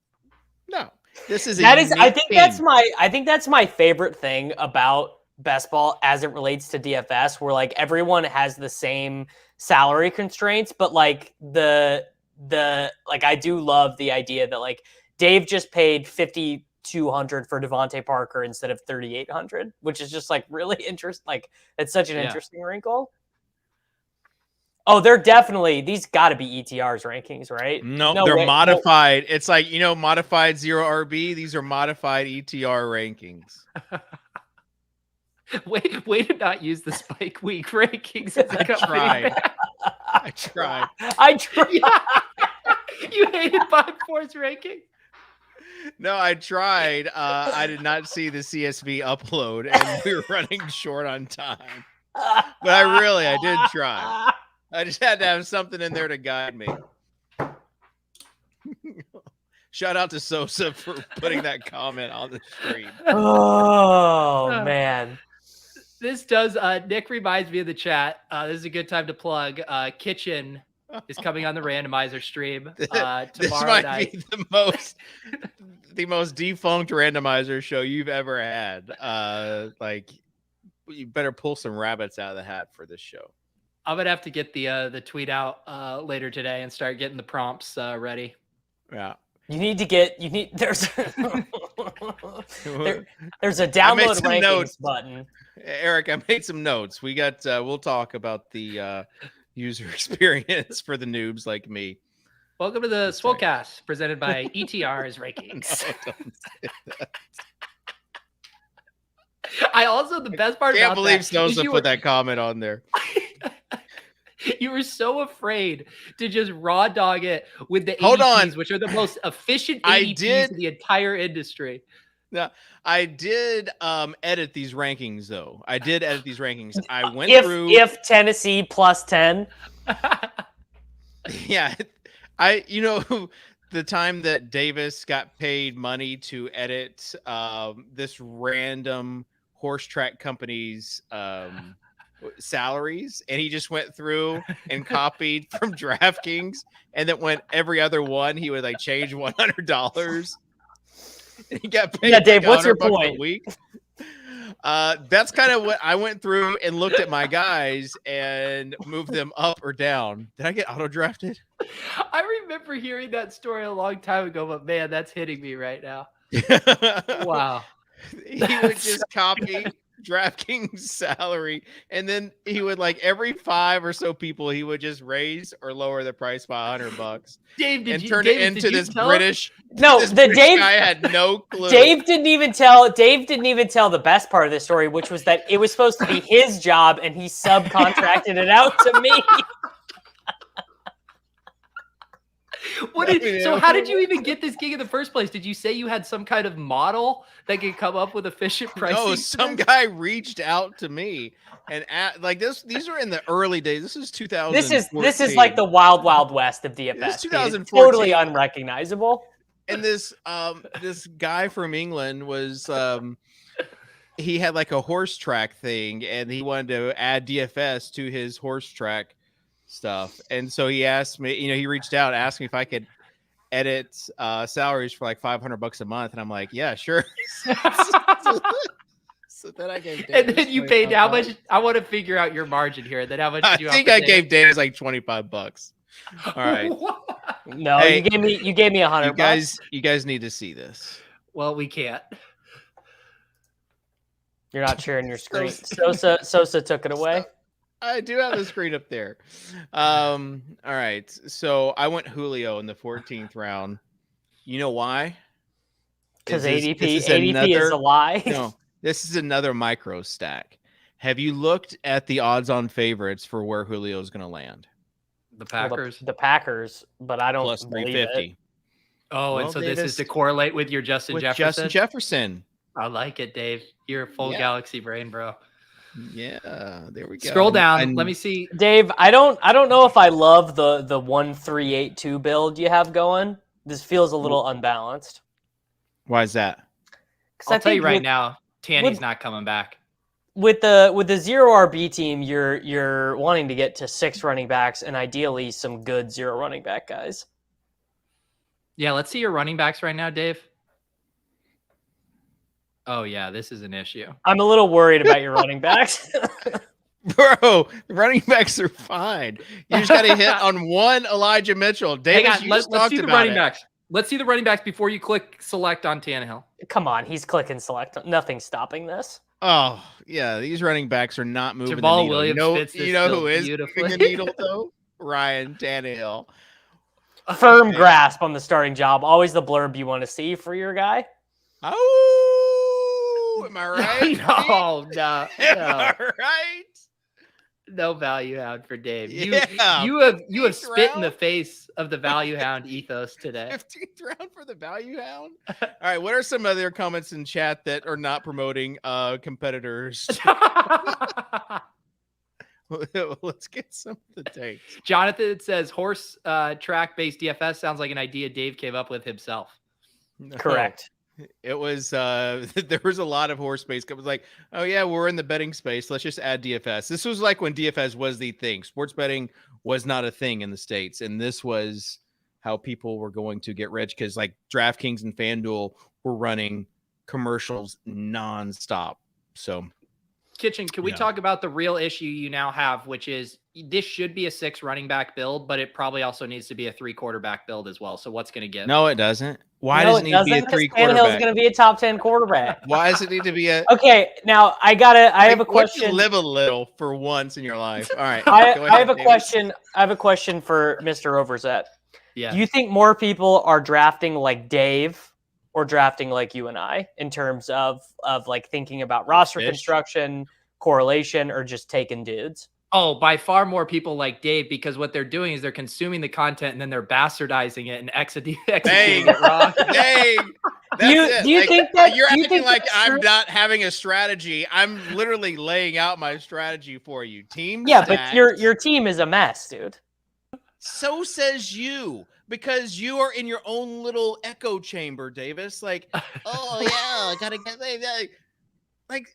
No, this is I think that's my favorite thing about best ball as it relates to DFS, where like everyone has the same salary constraints, but like the I do love the idea that like Dave just paid $5,200 for Devontae Parker instead of $3,800, which is just like really interesting. Like it's such an interesting wrinkle. Oh, they're definitely these got to be ETR's rankings, right? No, they're modified. It's like modified 0 RB. These are modified ETR rankings. Way to not use the Spike Week rankings. I tried. You hated 5-4's ranking. No, I tried. I did not see the CSV upload, and we were running short on time. But I did try. I just had to have something in there to guide me. Shout out to Sosa for putting that comment on the stream. Oh man. This does. Nick reminds me of the chat. This is a good time to plug. Kitchen is coming on the randomizer stream tomorrow This might night. be the most defunct randomizer show you've ever had. Like, you better pull some rabbits out of the hat for this show. I'm gonna have to get the tweet out later today and start getting the prompts ready. Yeah. There's there's a I made download some rankings notes. button. Eric, I made some notes. We got we'll talk about the user experience for the noobs like me. Welcome to the Swolecast, presented by ETR's Rankings. No, don't say that. I also, the best part Can't about believe that Sosa is put that comment on there. You were so afraid to just raw dog it with the Hold ADPs, on. which are the most efficient I ADPs did- in the entire industry. No, I did edit these rankings though. I did edit these rankings. I went through. If Tennessee plus 10. Yeah, the time that Davis got paid money to edit this random horse track company's salaries, and he just went through and copied from DraftKings, and then went every other one he would like change $100. And he got paid. Yeah, Dave, like what's your $100 point? A week. That's kind of what I went through and looked at my guys and moved them up or down. Did I get auto drafted? I remember hearing that story a long time ago, but man, that's hitting me right now. Wow. He would just copy DraftKings salary, and then he would, like, every 5 or so people, he would just raise or lower the price by $100 Dave, and turn it into this British. No, this the British Dave guy had no clue. Dave didn't even tell the best part of the story, which was that it was supposed to be his job and he subcontracted it out to me. So how did you even get this gig in the first place? Did you say you had some kind of model that could come up with efficient pricing? No, some guy reached out to me and like this. These are in the early days. This is 2000. This is like the wild west of DFS. This is dude. 2014. Totally unrecognizable. And this guy from England was he had like a horse track thing, and he wanted to add DFS to his horse track stuff. And so he asked me, he reached out, asked me if I could edit salaries for like $500 a month, and I'm like, yeah, sure. So then I gave Davis, and then you paid how much? I want to figure out your margin here. Then how much did you? I think I gave Davis like $25. All right. No, Hey, you gave me $100. You guys need to see this. Well, we can't. You're not sharing your screen. Sosa took it away. I do have the screen up there. All right. So I went Julio in the 14th round. You know why? Because ADP is a lie. No, this is another micro stack. Have you looked at the odds-on favorites for where Julio is going to land? The Packers. The Packers, but I don't Plus believe 350. it. Oh, and Well, so Davis, this is to correlate with your Justin Jefferson? I like it, Dave. You're a full galaxy brain, bro. Yeah, there we go. Scroll down. Let me see. Dave, I don't know if I love the 1-3-8-2 build you have going. This feels a little unbalanced. Why is that? I'll tell you right now, Tanny's not coming back. With the 0 RB team, you're wanting to get to 6 running backs and ideally some good 0 running back guys. Yeah, let's see your running backs right now, Dave. Oh yeah, this is an issue. I'm a little worried about your running backs. Bro, running backs are fine. You just got to hit on one Elijah Mitchell. Davis, let's see the running backs. Let's see the running backs before you click select on Tannehill. Come on, he's clicking select. Nothing's stopping this. Oh, yeah, these running backs are not moving Jamal the needle. Williams fits this you know who bill is beautifully. moving the needle, though? Ryan Tannehill. Firm grasp on the starting job. Always the blurb you want to see for your guy. Oh, am I right? No. Am I right? No value hound for Dave. Yeah. You have spit in round? the face of the value hound ethos today. 15th round for the value hound. All right, what are some other comments in chat that are not promoting competitors? Let's get some of the takes. Jonathan says horse track based DFS sounds like an idea Dave came up with himself. No. Correct. It was there was a lot of horse space. It was like, oh yeah, we're in the betting space. Let's just add DFS. This was like when DFS was the thing. Sports betting was not a thing in the States, and this was how people were going to get rich because like DraftKings and FanDuel were running commercials nonstop. So Kitchen, can we talk about the real issue you now have, which is this should be a 6 running back build, but it probably also needs to be a 3 quarterback build as well. So what's going to get? No, it doesn't. Why does it need to be a 3 Tannehill's quarterback? going to be a top 10 quarterback. Why does it need to be a? Okay, now I have a question. Live a little for once in your life. All right. I have a question. I have a question for Mr. Overzet. Yeah. Do you think more people are drafting like Dave or drafting like you and I in terms of like thinking about roster construction, correlation, or just taking dudes? Oh, by far more people like Dave, because what they're doing is they're consuming the content and then they're bastardizing it and executing it wrong. Dang. Do you think that you're acting acting like I'm not having a strategy? I'm literally laying out my strategy for you. Team. Yeah, stacked. but your team is a mess, dude. So says you, because you are in your own little echo chamber, Davis. Like, oh yeah, I gotta get like.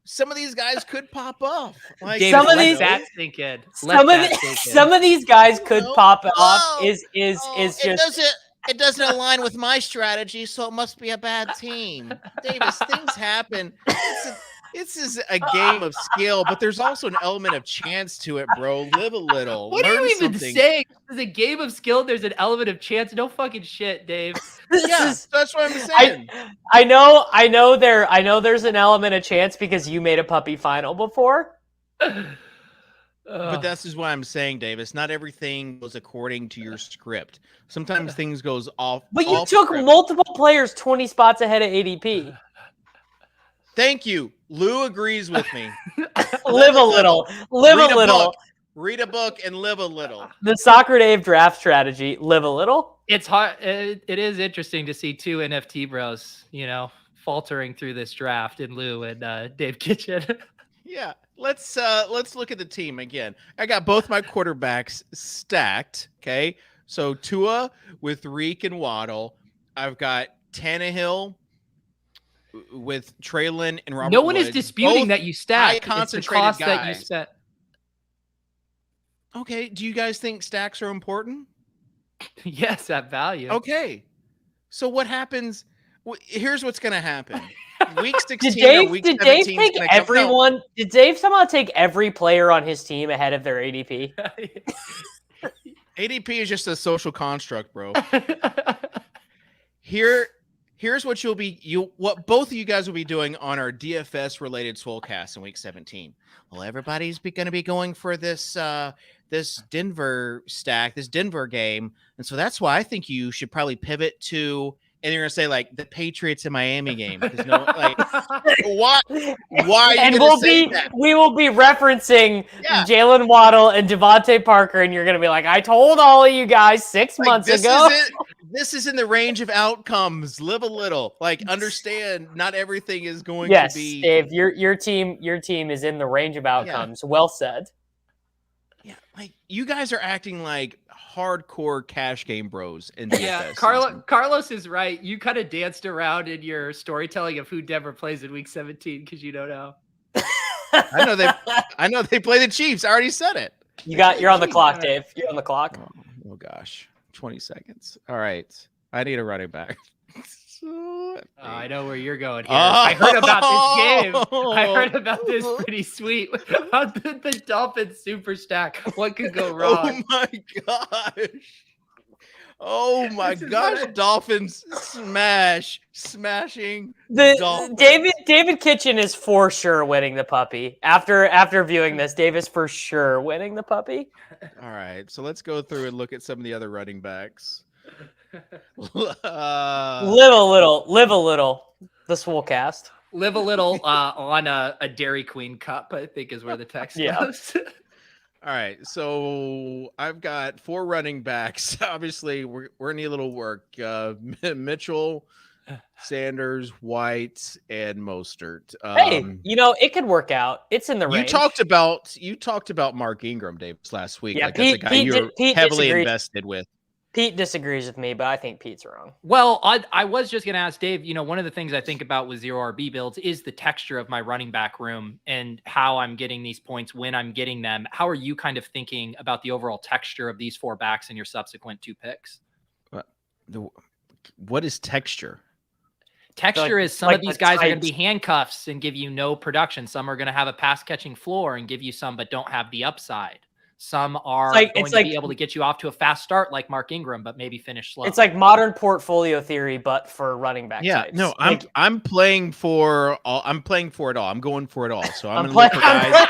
Some of these guys could pop off. Like David, some of these that sink in. Some of these guys could pop off. Is just it doesn't align with my strategy, so it must be a bad team. Davis, things happen. This is a game of skill, but there's also an element of chance to it, bro. Live a little. What Learn are you even something. saying? There's a game of skill. There's an element of chance. No fucking shit, Dave. That's what I'm saying. I know there's an element of chance because you made a puppy final before. But this is what I'm saying, Davis. Not everything goes according to your script. Sometimes things goes off. But you took multiple players 20 spots ahead of ADP. Thank you. Lou agrees with me. Live a little. Live a little. Read a book and live a little. The Socrdave draft strategy, live a little. It's hard. It is interesting to see 2 NFT bros, faltering through this draft in Lou and Dave Kitchen. Yeah. Let's look at the team again. I got both my quarterbacks stacked. Okay. So Tua with Reek and Waddle. I've got Tannehill with Traylon and Robert. No one Woods. is disputing Both that you stacked. concentrated it's the cost guys. that you spent. Okay. Do you guys think stacks are important? Yes, at value. Okay. So what happens? Here's what's going to happen. Week 16 Did or week Dave 17 take everyone? Did Dave somehow take every player on his team ahead of their ADP? ADP is just a social construct, bro. Here's what what both of you guys will be doing on our DFS related Swolecast in week 17. Well, everybody's going to be going for this this Denver stack, this Denver game, and so that's why I think you should probably pivot to. And you're gonna say like the Patriots and Miami game because why? Why? And we will be referencing Jalen Waddle and Devontae Parker, and you're gonna be like, I told all of you guys 6 months ago. This is in the range of outcomes. Live a little, understand. Not everything is going to be. Yes, Dave, your team is in the range of outcomes. Yeah. Well said. Yeah, you guys are acting like hardcore cash game bros in DFS. Carlos is right. You kind of danced around in your storytelling of who Denver plays in week 17 because you don't know. I know they play the Chiefs. I already said it. You're on the clock, Dave. You're on the clock. Oh gosh. 20 seconds. All right. I need a running back. I know where you're going here. I heard about this game. I heard about this pretty sweet. The Dolphins super stack. What could go wrong? Oh my gosh. Dolphins smashing. David Kitchen is for sure winning the puppy. After viewing this, Dave is for sure winning the puppy. All right. So let's go through and look at some of the other running backs. Live a little. The Swolecast. Live a little on a Dairy Queen cup, I think is where the text goes. All right, so I've got 4 running backs. Obviously, we're gonna need a little work. Mitchell, Sanders, White, and Mostert. Hey, it could work out. It's in the range. You talked about Mark Ingram, Davis, last week. Yeah, that's a guy you're heavily invested with. Pete disagrees with me, but I think Pete's wrong. Well, I was just going to ask Dave, one of the things I think about with 0 RB builds is the texture of my running back room and how I'm getting these points when I'm getting them. How are you kind of thinking about the overall texture of these 4 backs in your subsequent 2 picks? What is texture? Texture is some of these guys are going to be handcuffs and give you no production. Some are going to have a pass catching floor and give you some, but don't have the upside. Some are going to be able to get you off to a fast start like Mark Ingram, but maybe finish slow. It's like modern portfolio theory, but for running back types. No, I'm playing for all. I'm playing for it all. I'm going for it all. So I'm going to look for guys.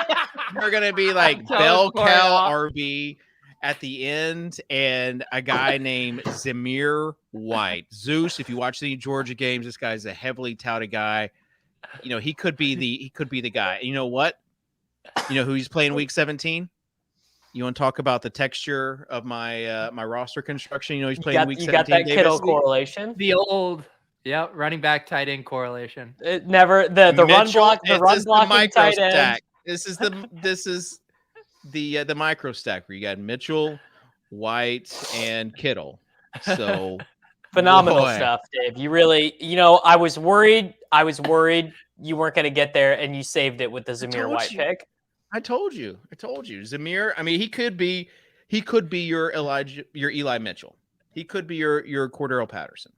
They're going to be like bell cow RB at the end, and a guy named Zamir White. Zeus, if you watch the Georgia games, this guy's a heavily touted guy. He could be the guy. You know what? You know who he's playing week 17? You want to talk about the texture of my my roster construction? He's playing week 17. You got that Kittle correlation? The old running back tight end correlation. It never the run block, the run blocking tight end. Stack. This is the micro stack where you got Mitchell, White, and Kittle. So phenomenal stuff, Dave. You really, I was worried you weren't going to get there, and you saved it with the Zamir White pick. I told you. Zamir. I mean, he could be your Eli Mitchell. He could be your Cordero Patterson.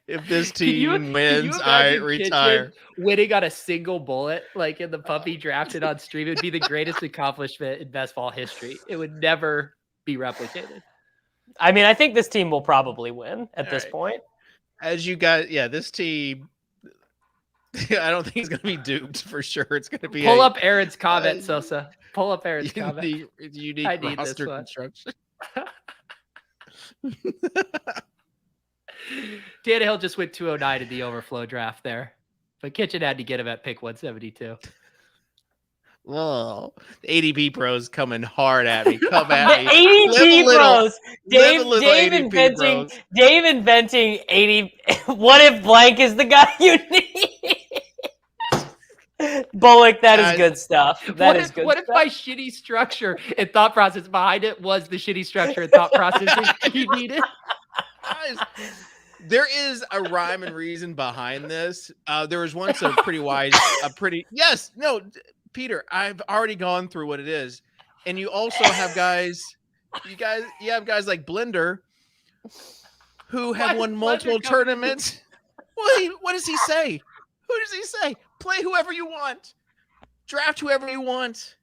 If this team wins, I retire. Winning on a single bullet, like in the puppy drafted on stream, it would be the greatest accomplishment in best ball history. It would never be replicated. I mean, I think this team will probably win at this point. As you guys, this team, I don't think it's going to be duped for sure. It's going to be pull up Aaron's comment, Sosa. Pull up Aaron's comment. Unique roster construction. Tannehill just went 209 in the overflow draft there, but Kitchen had to get him at pick 172. Whoa, the ADP pros coming hard at me. Come at me. ADP pros. Dave inventing 80. What if blank is the guy you need? Bullock, that is good stuff. What if my shitty structure and thought process behind it was the shitty structure and thought process you needed? Guys, there is a rhyme and reason behind this. There was once Peter, I've already gone through what it is. And you also have guys, you have guys like Blender who have won multiple tournaments. What does he say? Who does he say? Play whoever you want. Draft whoever you want.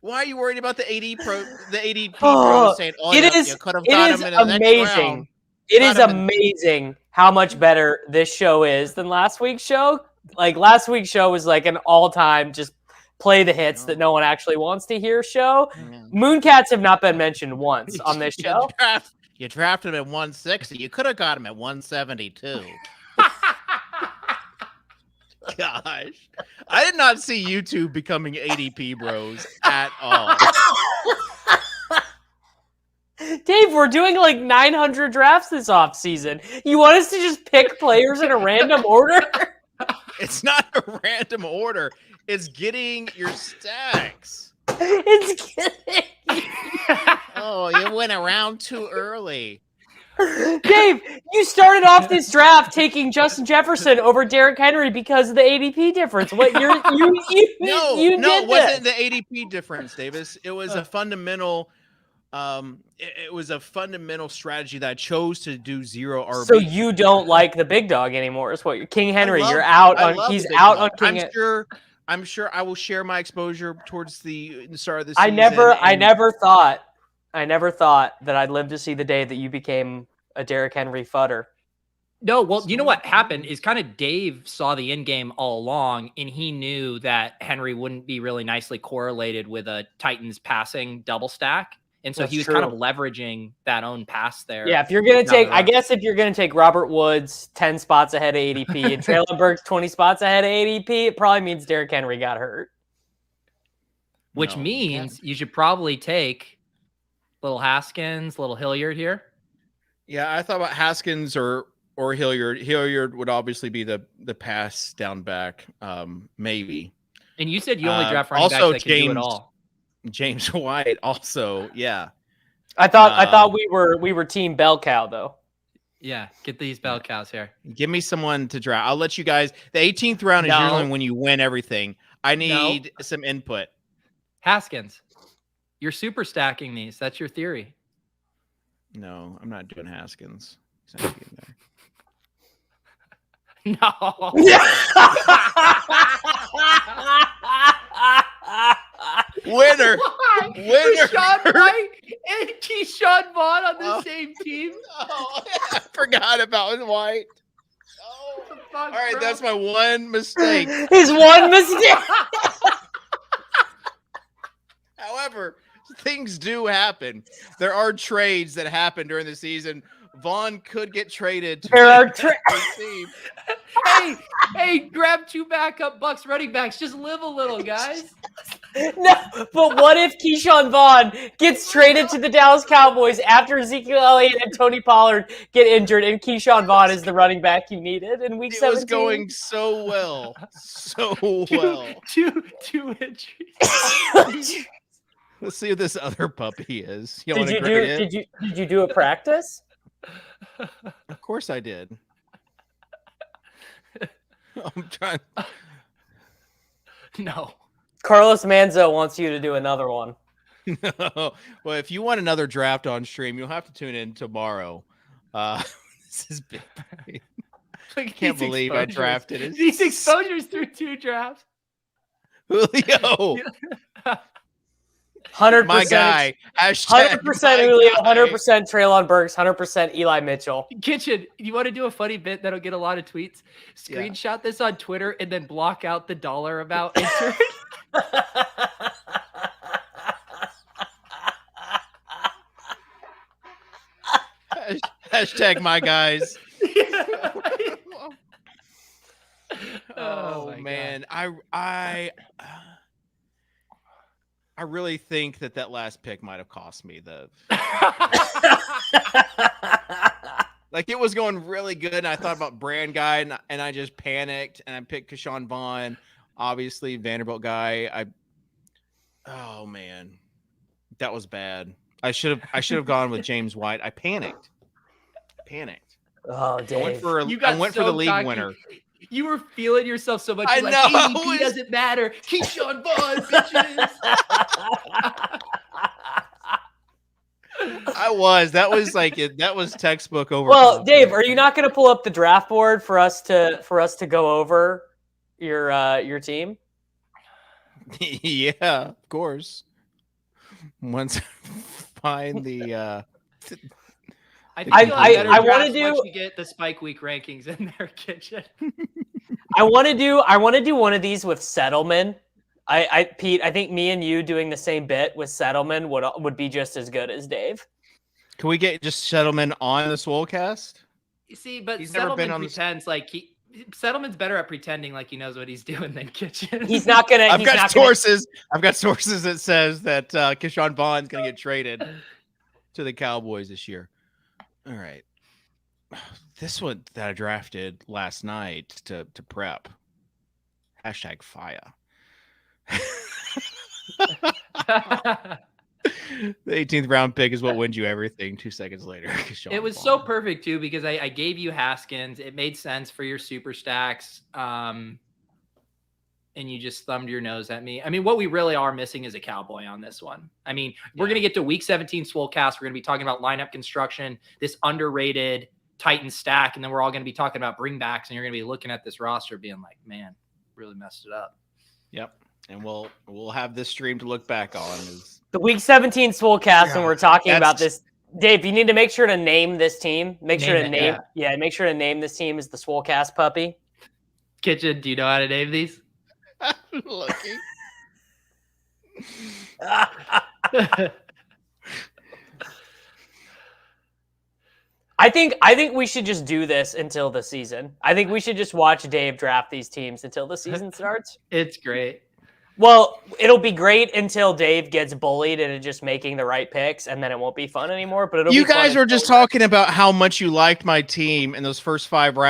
Why are you worried about the ADP pro saying, it is amazing. It is amazing how much better this show is than last week's show. Like last week's show was like an all-time just play the hits that no one actually wants to hear show. Mooncats have not been mentioned once on this show. You drafted him at 160. You could have got him at 172. Gosh. I did not see YouTube becoming ADP bros at all. Dave, we're doing like 900 drafts this offseason. You want us to just pick players in a random order? It's not a random order. It's getting your stacks. It's getting... Oh, you went around too early. Dave, you started off this draft taking Justin Jefferson over Derrick Henry because of the ADP difference. What No, it wasn't the ADP difference, Davis. It was a fundamental it was a fundamental strategy that I chose to do 0 RB. So you don't like the big dog anymore, is what you're King Henry. You're out on he's out on King. I'm sure I will share my exposure towards the start of the season. I never thought that I'd live to see the day that you became a Derrick Henry fudder. No, well, you know what happened is kind of Dave saw the end game all along, and he knew that Henry wouldn't be really nicely correlated with a Titans passing double stack. And so he was kind of leveraging that own pass there. Yeah, if you're going to take Robert Woods 10 spots ahead of ADP and Traylon Burks 20 spots ahead of ADP, it probably means Derrick Henry got hurt. Which means you should probably take little Haskins, little Hilliard here. Yeah, I thought about Haskins or Hilliard. Hilliard would obviously be the pass down back, maybe. And you said you only draft running backs also that can do it all. James White also, yeah. I thought we were team bell cow though. Yeah, get these bell cows here. Give me someone to draft. I'll let you guys. The 18th round is usually when you win everything. I need some input. Haskins, you're super stacking these. That's your theory. No, I'm not doing Haskins. He's not getting there. No. Winner. Winner. Rashawn White and Keyshawn Vaughn on the same team. Oh, I forgot about White. Oh, all right, that's my one mistake. His one mistake. However, things do happen. There are trades that happen during the season. Vaughn could get traded to the team. Hey, grab 2 backup Bucks running backs. Just live a little, guys. No, but what if Keyshawn Vaughn gets traded to the Dallas Cowboys after Ezekiel Elliott and Tony Pollard get injured, and Keyshawn Vaughn is the running back you needed in Week 17? It was going so well, so well. Two injuries. Let's see who this other puppy is. Did you do a practice? Of course I did. I'm trying. No. Carlos Manzo wants you to do another one. No. Well, if you want another draft on stream, you'll have to tune in tomorrow. This is big. I can't believe I drafted it. These exposures through 2 drafts. Julio. 100%. My guy. 100% Julio, 100% Treylon Burks, 100% Eli Mitchell. Kitchen, you want to do a funny bit that'll get a lot of tweets? Screenshot this on Twitter and then block out the dollar amount entered. Hashtag my guys. Oh man, I really think that last pick might have cost me the. Like it was going really good, and I thought about Brand guy, and I just panicked, and I picked Keyshawn Vaughn, obviously Vanderbilt guy. Oh man, that was bad. I should have gone with James White. I panicked. Oh, Dave. I went for the league winner. You were feeling yourself so much. I You're know. Like, ADP doesn't matter. Keyshawn Vaughn, bitches. I was. That was like it. That was textbook over. Well, Dave, are you not going to pull up the draft board for us to go over your team? Yeah, of course. Once I find the. I want to do. Once you get the Spike Week rankings in their kitchen. I want to do one of these with Settleman. Pete, I think me and you doing the same bit with Settleman would be just as good as Dave. Can we get just Settleman on the Swolecast? You see, but he's never been on pretends like Settleman's better at pretending like he knows what he's doing than Kitchen. He's not gonna. I've got sources that says that Keyshawn Vaughn's gonna get traded to the Cowboys this year. All right, this one that I drafted last night to prep. Hashtag fire. The 18th round pick is what wins you everything 2 seconds later. It was so perfect too because I gave you Haskins. It made sense for your super stacks. And you just thumbed your nose at me. I mean, what we really are missing is a cowboy on this one. I mean, we're going to get to week 17 Swolecast. We're going to be talking about lineup construction, this underrated Titan stack. And then we're all going to be talking about bringbacks. And you're going to be looking at this roster being like, man, really messed it up. Yep. And we'll have this stream to look back on. The week 17 Swolecast, and we're talking about this. Dave, you need to make sure to name this team. Make sure to name this team as the Swolecast puppy. Kitchen, do you know how to name these? Lucky. I think we should just do this until the season. I think we should just watch Dave draft these teams until the season starts. It's great. Well, it'll be great until Dave gets bullied into just making the right picks, and then it won't be fun anymore. But You guys were just talking about how much you liked my team in those first 6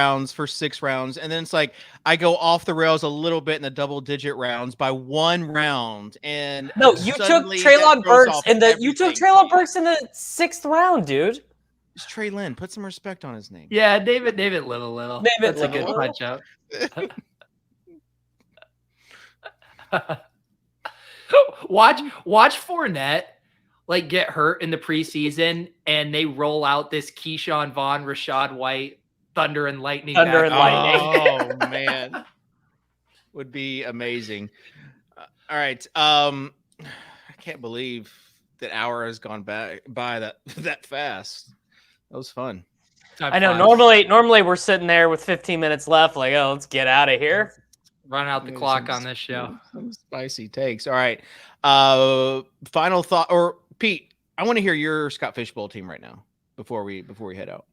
rounds, and then it's like I go off the rails a little bit in the double-digit rounds by 1 round, and no, you took Treylon Burks in the 6th round, dude. It's Trey Lynn. Put some respect on his name. Yeah, David live a little. David That's a good punch up. Watch Fournette like get hurt in the preseason, and they roll out this Keyshawn Vaughn, Rashad White, Thunder and Lightning. Oh man, would be amazing. All right, I can't believe that hour has gone by that fast. That was fun. I know. Normally we're sitting there with 15 minutes left, like, oh, let's get out of here. Run out the clock on this show. Some spicy takes. All right. Final thought, or Pete, I want to hear your Scott Fishbowl team right now before we head out.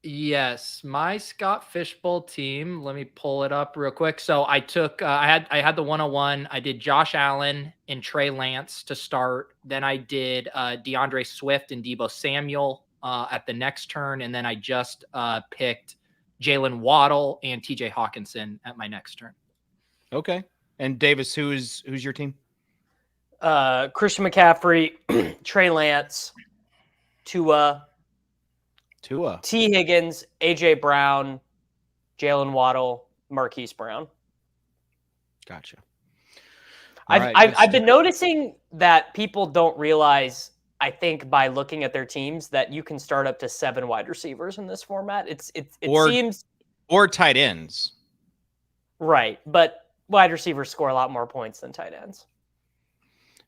Yes, my Scott Fishbowl team. Let me pull it up real quick. So I took I had the 101. I did Josh Allen and Trey Lance to start. Then I did DeAndre Swift and Deebo Samuel at the next turn, and then I just picked Jalen Waddle and TJ Hawkinson at my next turn. Okay. And Davis, who's your team? Christian McCaffrey, Trey Lance, Tua, T. Higgins, AJ Brown, Jalen Waddle, Marquise Brown. Gotcha. I've been noticing that people don't realize, I think, by looking at their teams, that you can start up to 7 wide receivers in this format. It seems or tight ends. Right, but wide receivers score a lot more points than tight ends.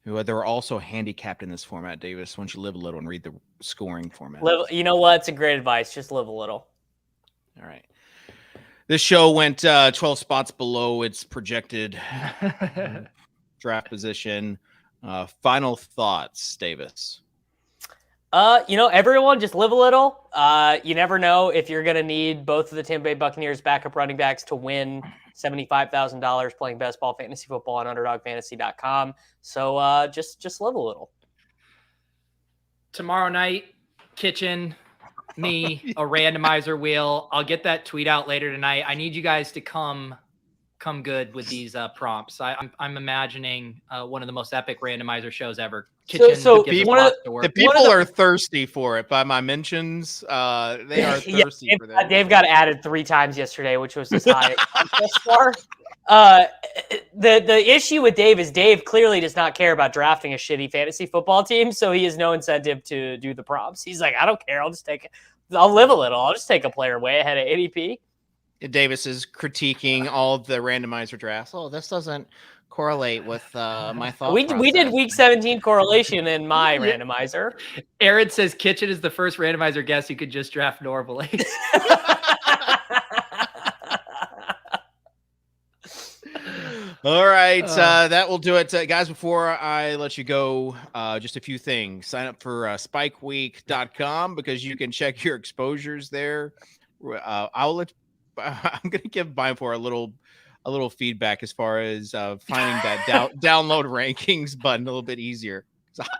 They're also handicapped in this format, Davis. Why don't you live a little and read the scoring format? You know what? It's a great advice. Just live a little. All right. This show went 12 spots below its projected draft position. Final thoughts, Davis. Everyone just live a little. You never know if you're going to need both of the Tampa Bay Buccaneers backup running backs to win $75,000 playing best ball fantasy football on UnderdogFantasy.com. So just live a little. Tomorrow night, kitchen, me, a randomizer wheel. I'll get that tweet out later tonight. I need you guys to come good with these prompts. I'm imagining one of the most epic randomizer shows ever. Kitchen, so the people are thirsty for it. By my mentions, they are thirsty for that. Dave got added 3 times yesterday, which was his highest thus far. The issue with Dave is Dave clearly does not care about drafting a shitty fantasy football team, so he has no incentive to do the prompts. He's like, I don't care. I'll live a little. I'll just take a player way ahead of ADP. Davis is critiquing all the randomizer drafts. Oh, this doesn't correlate with my thought. We did week 17 correlation in my randomizer. Aaron says Kitchen is the first randomizer guest who could just draft normally. All right, that will do it. Guys, before I let you go, just a few things. Sign up for spikeweek.com because you can check your exposures there. I'm going to give Bime a little feedback as far as finding that download rankings button a little bit easier.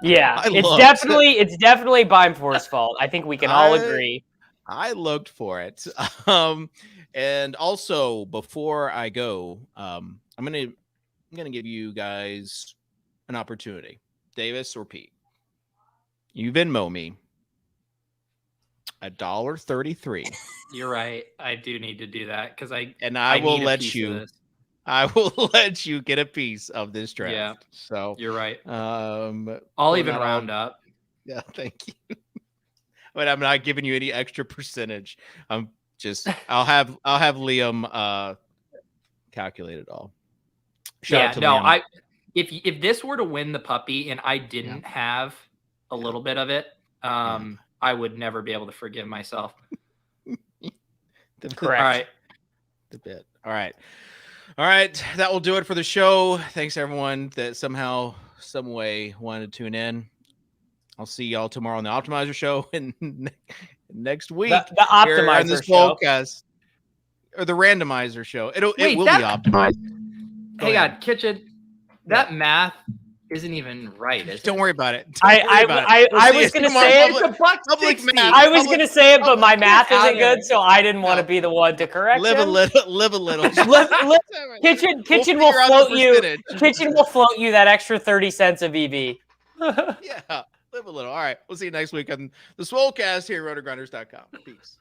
Yeah, it's definitely Bimefor's fault. I think we can all agree. I looked for it. And also before I go, I'm gonna give you guys an opportunity, Davis or Pete. You Venmo me $1.33. You're right. I do need to do that because I will let you get a piece of this draft. Yeah. So you're right. I'll even round up. Yeah, thank you. But I'm not giving you any extra percentage. I'll have Liam calculate it all. Liam. If this were to win the puppy and I didn't have a little bit of it, I would never be able to forgive myself. Correct. All right. The bit. All right. That will do it for the show. Thanks everyone that somehow, some way wanted to tune in. I'll see y'all tomorrow on the Optimizer Show and next week. The Optimizer Show. Swolecast, or the Randomizer Show. It will be optimized. Hey, God, Kitchen. that math isn't even right, is Don't it? worry about it. I was going to say it. Public math. I was going to say it, but my math out isn't good, there. so I didn't want to be the one to correct Live a him. little. Live a little. Kitchen We'll will figure out the float you. percentage. Kitchen will float you that extra 30 cents of EV. Yeah, live a little. All right, we'll see you next week on the Swolecast here at rotogrinders.com. Peace.